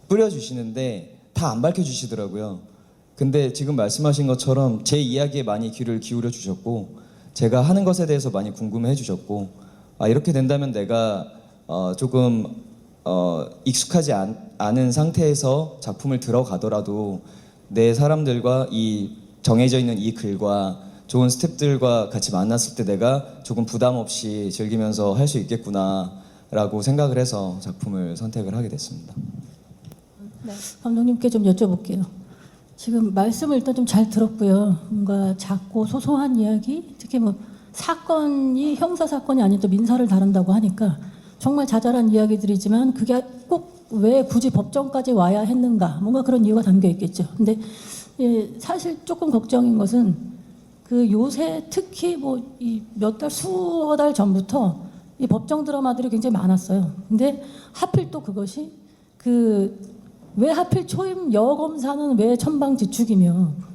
뿌려주시는데 다 안 밝혀주시더라고요. 근데 지금 말씀하신 것처럼 제 이야기에 많이 귀를 기울여 주셨고, 제가 하는 것에 대해서 많이 궁금해 주셨고, 아, 이렇게 된다면 내가 조금 익숙하지 않은 상태에서 작품을 들어가더라도 내 사람들과 이 정해져 있는 이 글과 좋은 스태프들과 같이 만났을 때 내가 조금 부담 없이 즐기면서 할 수 있겠구나라고 생각을 해서 작품을 선택을 하게 됐습니다. 네, 감독님께 좀 여쭤볼게요. 지금 말씀을 일단 좀 잘 들었고요. 뭔가 작고 소소한 이야기, 특히 뭐 사건이 형사 사건이 아닌 또 민사를 다룬다고 하니까 정말 자잘한 이야기들이지만 그게 꼭 왜 굳이 법정까지 와야 했는가, 뭔가 그런 이유가 담겨 있겠죠. 근데 사실 조금 걱정인 것은 그 요새 특히 뭐 이 몇 달, 수어 달 전부터 이 법정 드라마들이 굉장히 많았어요. 근데 하필 또 그것이 왜 하필 초임 여검사는 왜 천방지축이며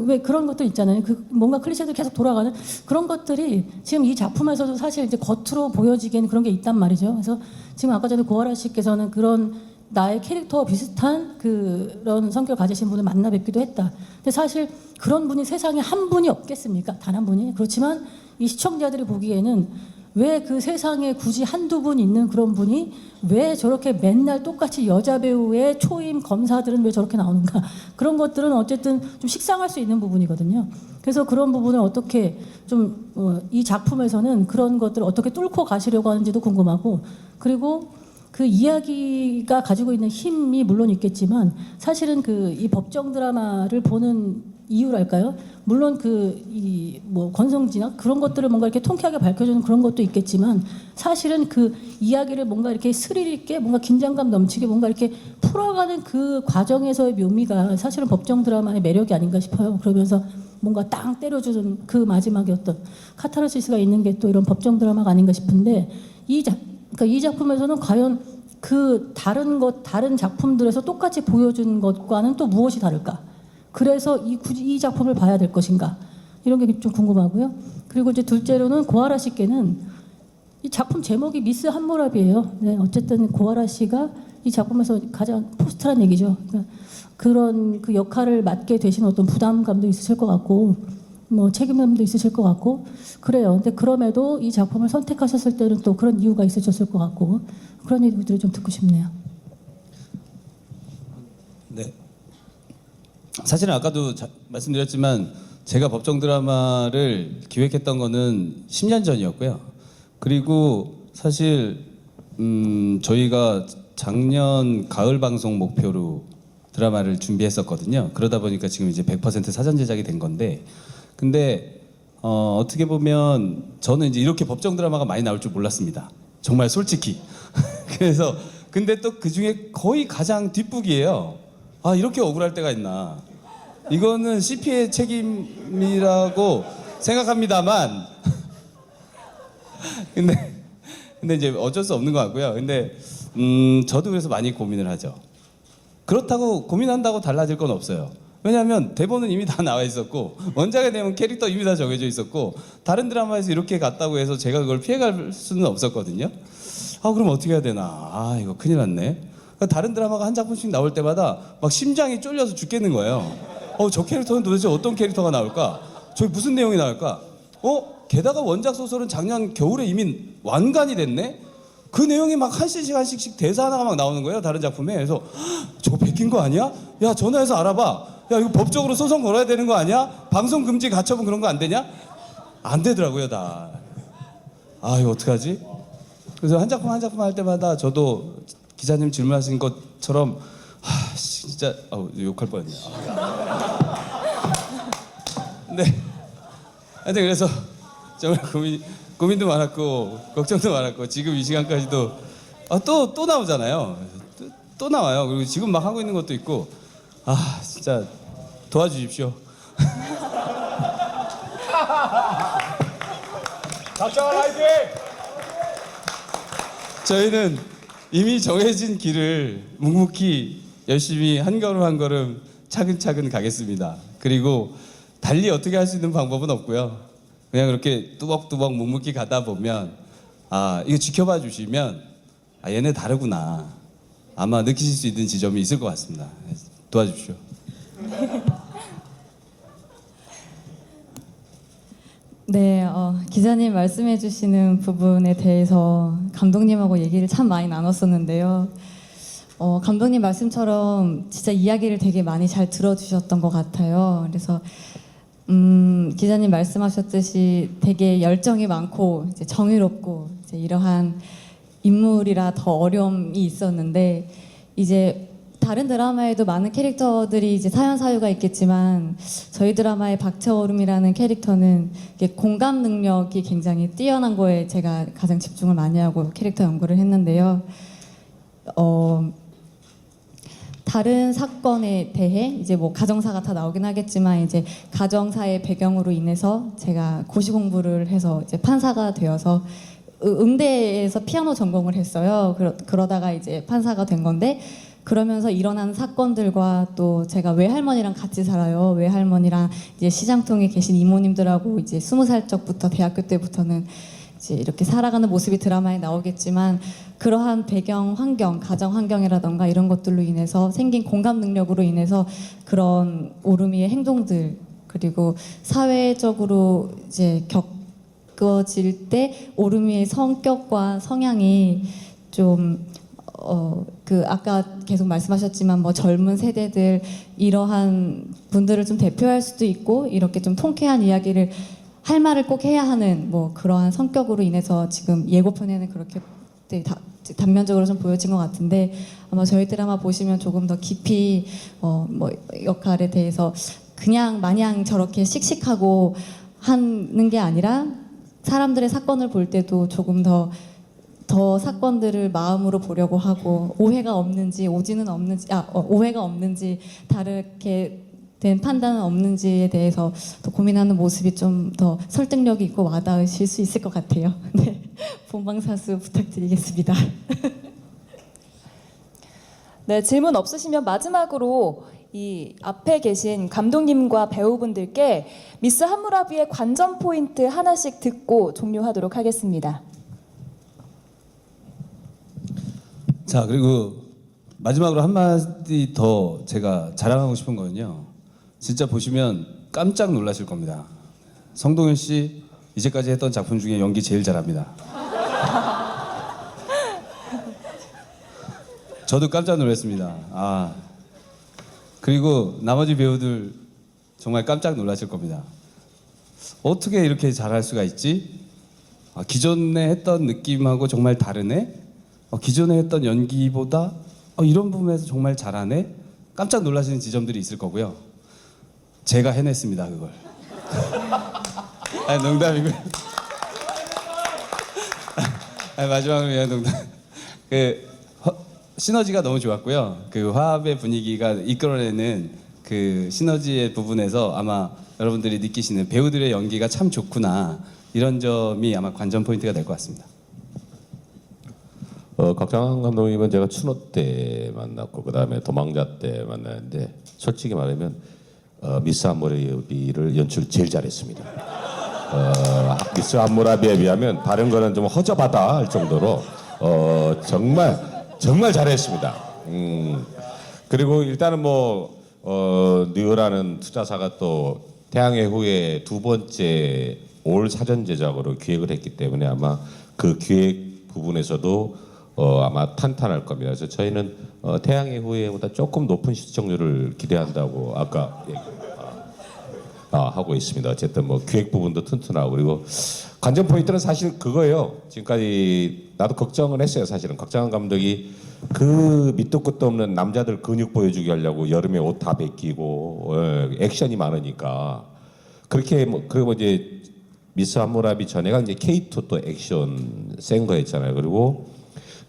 왜 그런 것들 있잖아요. 뭔가 클리셰들 계속 돌아가는 그런 것들이 지금 이 작품에서도 사실 이제 겉으로 보여지기에는 그런 게 있단 말이죠. 그래서 지금 아까 전에 고아라 씨께서는 그런 나의 캐릭터와 비슷한 그런 성격을 가지신 분을 만나 뵙기도 했다. 근데 사실 그런 분이 세상에 한 분이 없겠습니까? 단 한 분이. 그렇지만 이 시청자들이 보기에는 왜 그 세상에 굳이 한두 분 있는 그런 분이 왜 저렇게 맨날 똑같이 여자 배우의 초임 검사들은 왜 저렇게 나오는가, 그런 것들은 어쨌든 좀 식상할 수 있는 부분이거든요. 그래서 그런 부분을 어떻게 좀 이 작품에서는 그런 것들을 어떻게 뚫고 가시려고 하는지도 궁금하고, 그리고 그 이야기가 가지고 있는 힘이 물론 있겠지만 사실은 이 법정 드라마를 보는 이유랄까요? 물론 뭐 건성지나 그런 것들을 뭔가 이렇게 통쾌하게 밝혀주는 그런 것도 있겠지만 사실은 그 이야기를 뭔가 이렇게 스릴 있게 뭔가 긴장감 넘치게 뭔가 이렇게 풀어가는 그 과정에서의 묘미가 사실은 법정 드라마의 매력이 아닌가 싶어요. 그러면서 뭔가 땅 때려주는 그 마지막에 어떤 카타르시스가 있는 게 또 이런 법정 드라마가 아닌가 싶은데 그러니까 이 작품에서는 과연 그 다른 작품들에서 똑같이 보여준 것과는 또 무엇이 다를까? 그래서 굳이 이 작품을 봐야 될 것인가? 이런 게 좀 궁금하고요. 그리고 이제 둘째로는 고아라 씨께는 이 작품 제목이 미스 함무라비예요. 네, 어쨌든 고아라 씨가 이 작품에서 가장 포스트란 얘기죠. 그러니까 그런 그 역할을 맡게 되신 어떤 부담감도 있으실 것 같고, 뭐 책임감도 있으실 것 같고 그래요. 근데 그럼에도 이 작품을 선택하셨을 때는 또 그런 이유가 있으셨을 것 같고 그런 얘기들을 좀 듣고 싶네요. 네. 사실은 아까도 말씀드렸지만 제가 법정 드라마를 기획했던 거는 10년 전이었고요. 그리고 사실 저희가 작년 가을 방송 목표로 드라마를 준비했었거든요. 그러다 보니까 지금 이제 100% 사전 제작이 된 건데, 근데 어떻게 보면 저는 이제 이렇게 법정 드라마가 많이 나올 줄 몰랐습니다. 정말 솔직히. 그래서 근데 또 그 중에 거의 가장 뒷북이에요. 아, 이렇게 억울할 때가 있나. 이거는 CP의 책임이라고 생각합니다만 근데 이제 어쩔 수 없는 것 같고요. 근데 저도 그래서 많이 고민을 하죠. 그렇다고 고민한다고 달라질 건 없어요. 왜냐하면 대본은 이미 다 나와 있었고 원작에 대한 캐릭터 이미 다 정해져 있었고 다른 드라마에서 이렇게 갔다고 해서 제가 그걸 피해갈 수는 없었거든요. 아, 그럼 어떻게 해야 되나. 아, 이거 큰일 났네. 그러니까 다른 드라마가 한 작품씩 나올 때마다 막 심장이 쫄려서 죽겠는 거예요. 저 캐릭터는 도대체 어떤 캐릭터가 나올까? 저기 무슨 내용이 나올까? 게다가 원작 소설은 작년 겨울에 이미 완간이 됐네? 그 내용이 막 한 씬씩 한 씬씩 대사 하나가 막 나오는 거예요, 다른 작품에. 그래서 저거 베낀 거 아니야? 야, 전화해서 알아봐. 야, 이거 법적으로 소송 걸어야 되는 거 아니야? 방송 금지 가처분 그런 거 안 되냐? 안 되더라고요, 다. 아, 이거 어떡하지? 그래서 한 작품 한 작품 할 때마다 저도 기자님 질문하신 것처럼 진짜 욕할 뻔했네요. 네. 하여튼 그래서 정말 고민도 많았고 걱정도 많았고 지금 이 시간까지도 또 나오잖아요. 또 나와요. 그리고 지금 막 하고 있는 것도 있고 진짜 도와주십시오. 박정환 화이팅! 저희는 이미 정해진 길을 묵묵히 열심히 한 걸음 한 걸음 차근차근 가겠습니다. 그리고 달리 어떻게 할 수 있는 방법은 없고요. 그냥 그렇게 뚜벅뚜벅 묵묵히 가다 보면 이거 지켜봐 주시면 얘네 다르구나. 아마 느끼실 수 있는 지점이 있을 것 같습니다. 도와주십시오. 네, 기자님 말씀해 주시는 부분에 대해서 감독님하고 얘기를 참 많이 나눴었는데요. 감독님 말씀처럼 진짜 이야기를 되게 많이 잘 들어주셨던 것 같아요. 그래서 기자님 말씀하셨듯이 되게 열정이 많고 이제 정의롭고 이제 이러한 인물이라 더 어려움이 있었는데 이제 다른 드라마에도 많은 캐릭터들이 이제 사연 사유가 있겠지만 저희 드라마의 박차오름이라는 캐릭터는 공감 능력이 굉장히 뛰어난 거에 제가 가장 집중을 많이 하고 캐릭터 연구를 했는데요. 다른 사건에 대해 이제 뭐 가정사가 다 나오긴 하겠지만 이제 가정사의 배경으로 인해서 제가 고시 공부를 해서 이제 판사가 되어서 음대에서 피아노 전공을 했어요. 그러다가 이제 판사가 된 건데 그러면서 일어나는 사건들과 또 제가 외할머니랑 같이 살아요. 외할머니랑 이제 시장통에 계신 이모님들하고 이제 20살 적부터 대학교 때부터는 이제 이렇게 살아가는 모습이 드라마에 나오겠지만 그러한 배경 환경, 가정 환경이라던가 이런 것들로 인해서 생긴 공감 능력으로 인해서 그런 오르미의 행동들 그리고 사회적으로 이제 겪어질 때 오르미의 성격과 성향이 좀 아까 계속 말씀하셨지만 뭐 젊은 세대들 이러한 분들을 좀 대표할 수도 있고 이렇게 좀 통쾌한 이야기를 할 말을 꼭 해야 하는 뭐 그러한 성격으로 인해서 지금 예고편에는 그렇게 단면적으로 좀 보여진 것 같은데 아마 저희 드라마 보시면 조금 더 깊이 뭐 역할에 대해서 그냥 마냥 저렇게 씩씩하고 하는 게 아니라 사람들의 사건을 볼 때도 조금 더 사건들을 마음으로 보려고 하고 오해가 없는지 오해가 없는지 다르게 된 판단은 없는지에 대해서 더 고민하는 모습이 좀 더 설득력이 있고 와닿으실 수 있을 것 같아요. 네, 본방사수 부탁드리겠습니다. 네, 질문 없으시면 마지막으로 이 앞에 계신 감독님과 배우분들께 미스 함무라비의 관전 포인트 하나씩 듣고 종료하도록 하겠습니다. 자, 그리고 마지막으로 한마디 더 제가 자랑하고 싶은 거는요. 진짜 보시면 깜짝 놀라실 겁니다. 성동일 씨 이제까지 했던 작품 중에 연기 제일 잘합니다. 저도 깜짝 놀랐습니다. 그리고 나머지 배우들 정말 깜짝 놀라실 겁니다. 어떻게 이렇게 잘할 수가 있지? 기존에 했던 느낌하고 정말 다르네? 기존에 했던 연기보다 이런 부분에서 정말 잘하네? 깜짝 놀라시는 지점들이 있을 거고요. 제가 해냈습니다, 그걸. 농담이고요. 마지막으로 그냥 농담. 시너지가 너무 좋았고요. 그 화합의 분위기가 이끌어내는 그 시너지의 부분에서 아마 여러분들이 느끼시는 배우들의 연기가 참 좋구나, 이런 점이 아마 관전 포인트가 될 것 같습니다. 각장한 감독님은 제가 추노 때 만났고 그 다음에 도망자 때 만났는데 솔직히 말하면 미스 함무라비를 연출 제일 잘했습니다. 미스 함무라비에 비하면 다른 거는 좀 허접하다 할 정도로 정말 잘했습니다. 그리고 일단은 뉴라는 투자사가 또 태양의 후예 두 번째 올 사전 제작으로 기획을 했기 때문에 아마 그 기획 부분에서도 아마 탄탄할 겁니다. 그래서 저희는 태양의 후예보다 조금 높은 시청률을 기대한다고 아까 하고 있습니다. 어쨌든 기획 부분도 튼튼하고, 그리고 관전 포인트는 사실 그거예요. 지금까지 나도 걱정을 했어요. 사실은 각장한 감독이 그 밑도 끝도 없는 남자들 근육 보여주게 하려고 여름에 옷 다 벗기고 액션이 많으니까 그렇게 그리고 이제 미스 함무라비 전에가 이제 K2 또 액션 센 거였잖아요. 그리고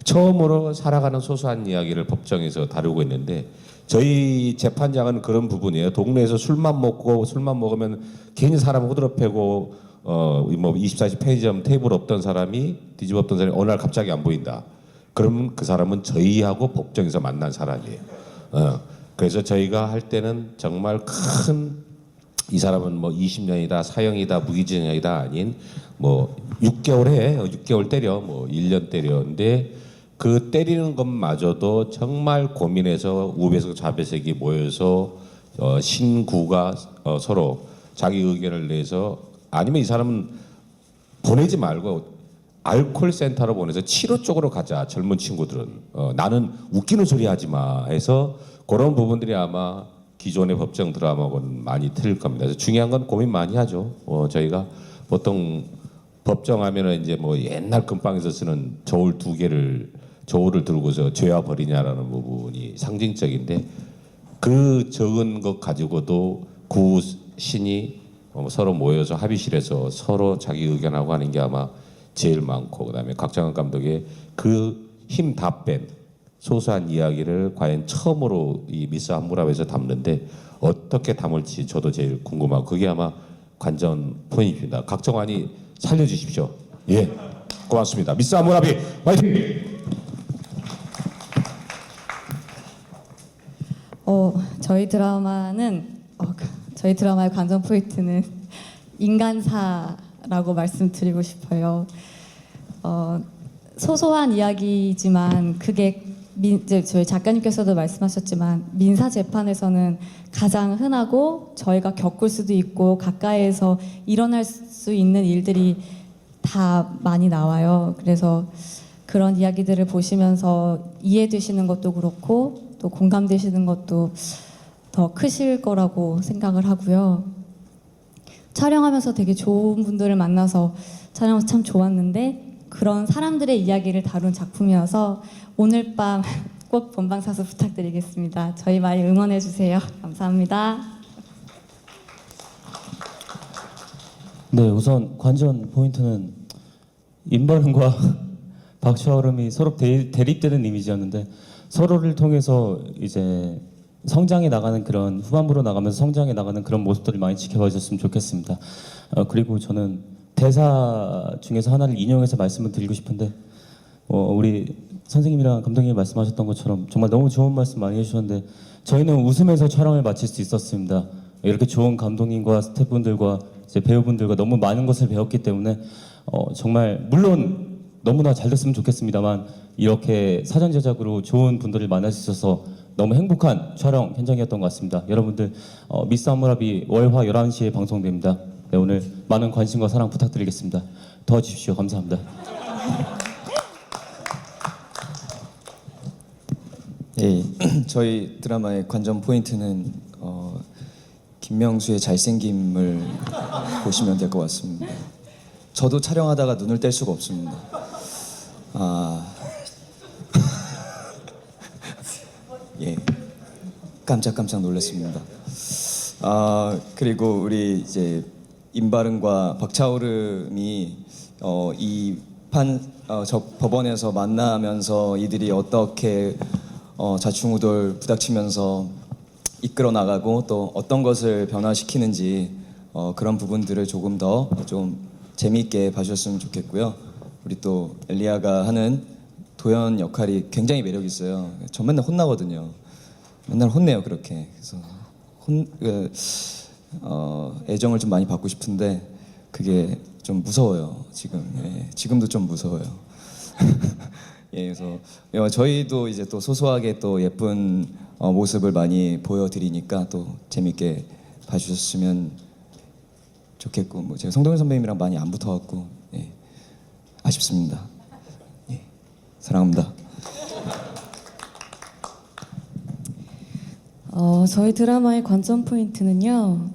처음으로 살아가는 소소한 이야기를 법정에서 다루고 있는데 저희 재판장은 그런 부분이에요. 동네에서 술만 먹으면 괜히 사람 후드러 패고 24시 편의점 테이블 없던 사람이 뒤집었던 사람이 어느 날 갑자기 안 보인다. 그러면 그 사람은 저희하고 법정에서 만난 사람이에요. 그래서 저희가 할 때는 정말 큰 이 사람은 20년이다 사형이다 무기징역이다 아닌 6개월 해 6개월 때려 1년 때렸는데 그 때리는 것마저도 정말 고민해서 우배석 좌배석이 모여서 신구가 서로 자기 의견을 내서 아니면 이 사람은 보내지 말고 알코올 센터로 보내서 치료 쪽으로 가자. 젊은 친구들은 나는 웃기는 소리 하지 마 해서 그런 부분들이 아마 기존의 법정 드라마하고는 많이 틀릴 겁니다. 그래서 중요한 건 고민 많이 하죠. 저희가 보통 법정하면은 이제 옛날 금방에서 쓰는 저울 저울을 들고서 죄와 벌이냐라는 부분이 상징적인데 그 적은 것 가지고도 구 신이 서로 모여서 합의실에서 서로 자기 의견하고 하는 게 아마 제일 많고, 그다음에 각장한 감독의 그 힘 다 뺀 소소한 이야기를 과연 처음으로 이 미스 함무라비에서 담는데 어떻게 담을지 저도 제일 궁금하고 그게 아마 관전 포인트입니다. 각정환이 살려주십시오. 예, 고맙습니다. 미스 함무라비 화이팅! 저희 드라마의 관전 포인트는 인간사라고 말씀드리고 싶어요. 소소한 이야기지만 그게 이제 저희 작가님께서도 말씀하셨지만 민사 재판에서는 가장 흔하고 저희가 겪을 수도 있고 가까이에서 일어날 수 있는 일들이 다 많이 나와요. 그래서 그런 이야기들을 보시면서 이해되시는 것도 그렇고 또 공감되시는 것도 더 크실 거라고 생각을 하고요. 촬영하면서 되게 좋은 분들을 만나서 촬영해서 참 좋았는데 그런 사람들의 이야기를 다룬 작품이어서 오늘 밤 꼭 본방사수 부탁드리겠습니다. 저희 많이 응원해 주세요. 감사합니다. 네, 우선 관전 포인트는 임바른과 박철음이 서로 대립되는 이미지였는데 서로를 통해서 이제 성장해 나가는 그런 후반부로 나가면서 성장해 나가는 그런 모습들을 많이 지켜봐 주셨으면 좋겠습니다. 그리고 저는 대사 중에서 하나를 인용해서 말씀을 드리고 싶은데 우리 선생님이랑 감독님이 말씀하셨던 것처럼 정말 너무 좋은 말씀 많이 해주셨는데 저희는 웃으면서 촬영을 마칠 수 있었습니다. 이렇게 좋은 감독님과 스태프분들과 이제 배우분들과 너무 많은 것을 배웠기 때문에 정말 물론 너무나 잘 됐으면 좋겠습니다만 이렇게 사전 제작으로 좋은 분들을 만날 수 있어서 너무 행복한 촬영 현장이었던 것 같습니다. 여러분들 미스 함무라비 월화 11시에 방송됩니다. 네, 오늘 많은 관심과 사랑 부탁드리겠습니다. 도와주십시오. 감사합니다. 예, 저희 드라마의 관전 포인트는 김명수의 잘생김을 보시면 될 것 같습니다. 저도 촬영하다가 눈을 뗄 수가 없습니다. 예, 깜짝깜짝 놀랐습니다. 그리고 우리 이제 임바른과 박차오름이 저 법원에서 만나면서 이들이 어떻게 좌충우돌 부닥치면서 이끌어 나가고 또 어떤 것을 변화시키는지 그런 부분들을 조금 더 좀 재미있게 봐주셨으면 좋겠고요. 우리 또 엘리아가 하는 도연 역할이 굉장히 매력 있어요. 저 맨날 혼나거든요. 맨날 혼내요 그렇게. 그래서 애정을 좀 많이 받고 싶은데 그게 좀 무서워요 지금. 예, 지금도 좀 무서워요. 예, 그래서 저희도 이제 또 소소하게 또 예쁜 모습을 많이 보여드리니까 또 재밌게 봐주셨으면 좋겠고, 뭐 제가 성동일 선배님이랑 많이 안 붙어갖고 예, 아쉽습니다. 예, 사랑합니다. 저희 드라마의 관전 포인트는요,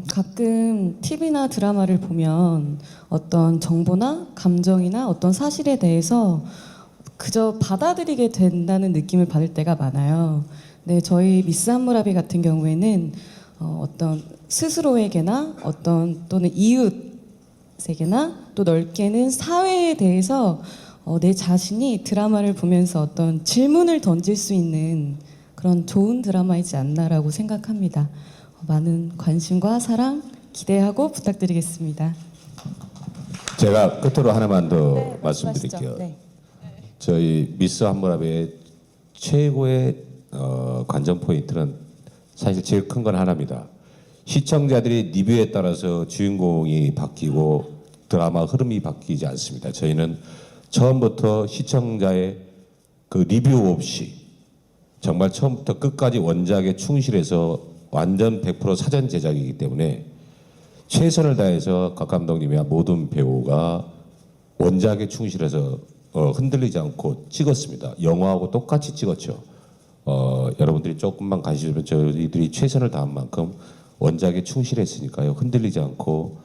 가끔 TV나 드라마를 보면 어떤 정보나 감정이나 어떤 사실에 대해서 그저 받아들이게 된다는 느낌을 받을 때가 많아요. 네, 저희 미스 함무라비 같은 경우에는 어떤 스스로에게나 어떤 또는 이웃에게나 또 넓게는 사회에 대해서 내 자신이 드라마를 보면서 어떤 질문을 던질 수 있는 그런 좋은 드라마이지 않나라고 생각합니다. 많은 관심과 사랑 기대하고 부탁드리겠습니다. 제가 끝으로 하나만 더 네, 말씀드릴게요. 네. 저희 미스 함무라비의 최고의 관전 포인트는 사실 제일 큰 건 하나입니다. 시청자들의 리뷰에 따라서 주인공이 바뀌고 드라마 흐름이 바뀌지 않습니다. 저희는 처음부터 시청자의 그 리뷰 없이 정말 처음부터 끝까지 원작에 충실해서 완전 100% 사전 제작이기 때문에 최선을 다해서 각 감독님이나 모든 배우가 원작에 충실해서 흔들리지 않고 찍었습니다. 영화하고 똑같이 찍었죠. 여러분들이 조금만 관심 주면 저희들이 최선을 다한 만큼 원작에 충실했으니까요. 흔들리지 않고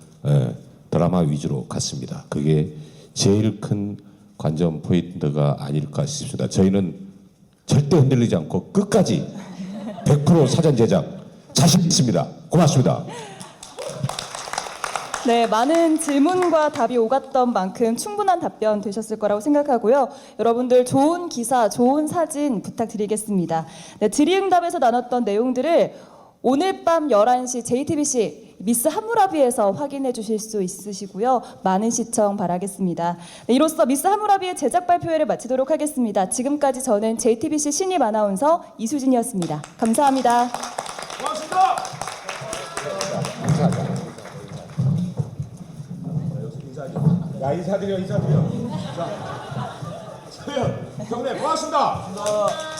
드라마 위주로 갔습니다. 그게 제일 큰 관전 포인트가 아닐까 싶습니다. 저희는 절대 흔들리지 않고 끝까지 100% 사전 제작 자신 있습니다. 고맙습니다. 네, 많은 질문과 답이 오갔던 만큼 충분한 답변 되셨을 거라고 생각하고요. 여러분들 좋은 기사, 좋은 사진 부탁드리겠습니다. 네, 질의응답에서 나눴던 내용들을 오늘 밤 11시 JTBC 미스 함무라비에서 확인해 주실 수 있으시고요. 많은 시청 바라겠습니다. 네, 이로써 미스 함무라비의 제작 발표회를 마치도록 하겠습니다. 지금까지 저는 JTBC 신입 아나운서 이수진이었습니다. 감사합니다. 고맙습니다. 야, 인사드려. 자, 서현, 경례 고맙습니다.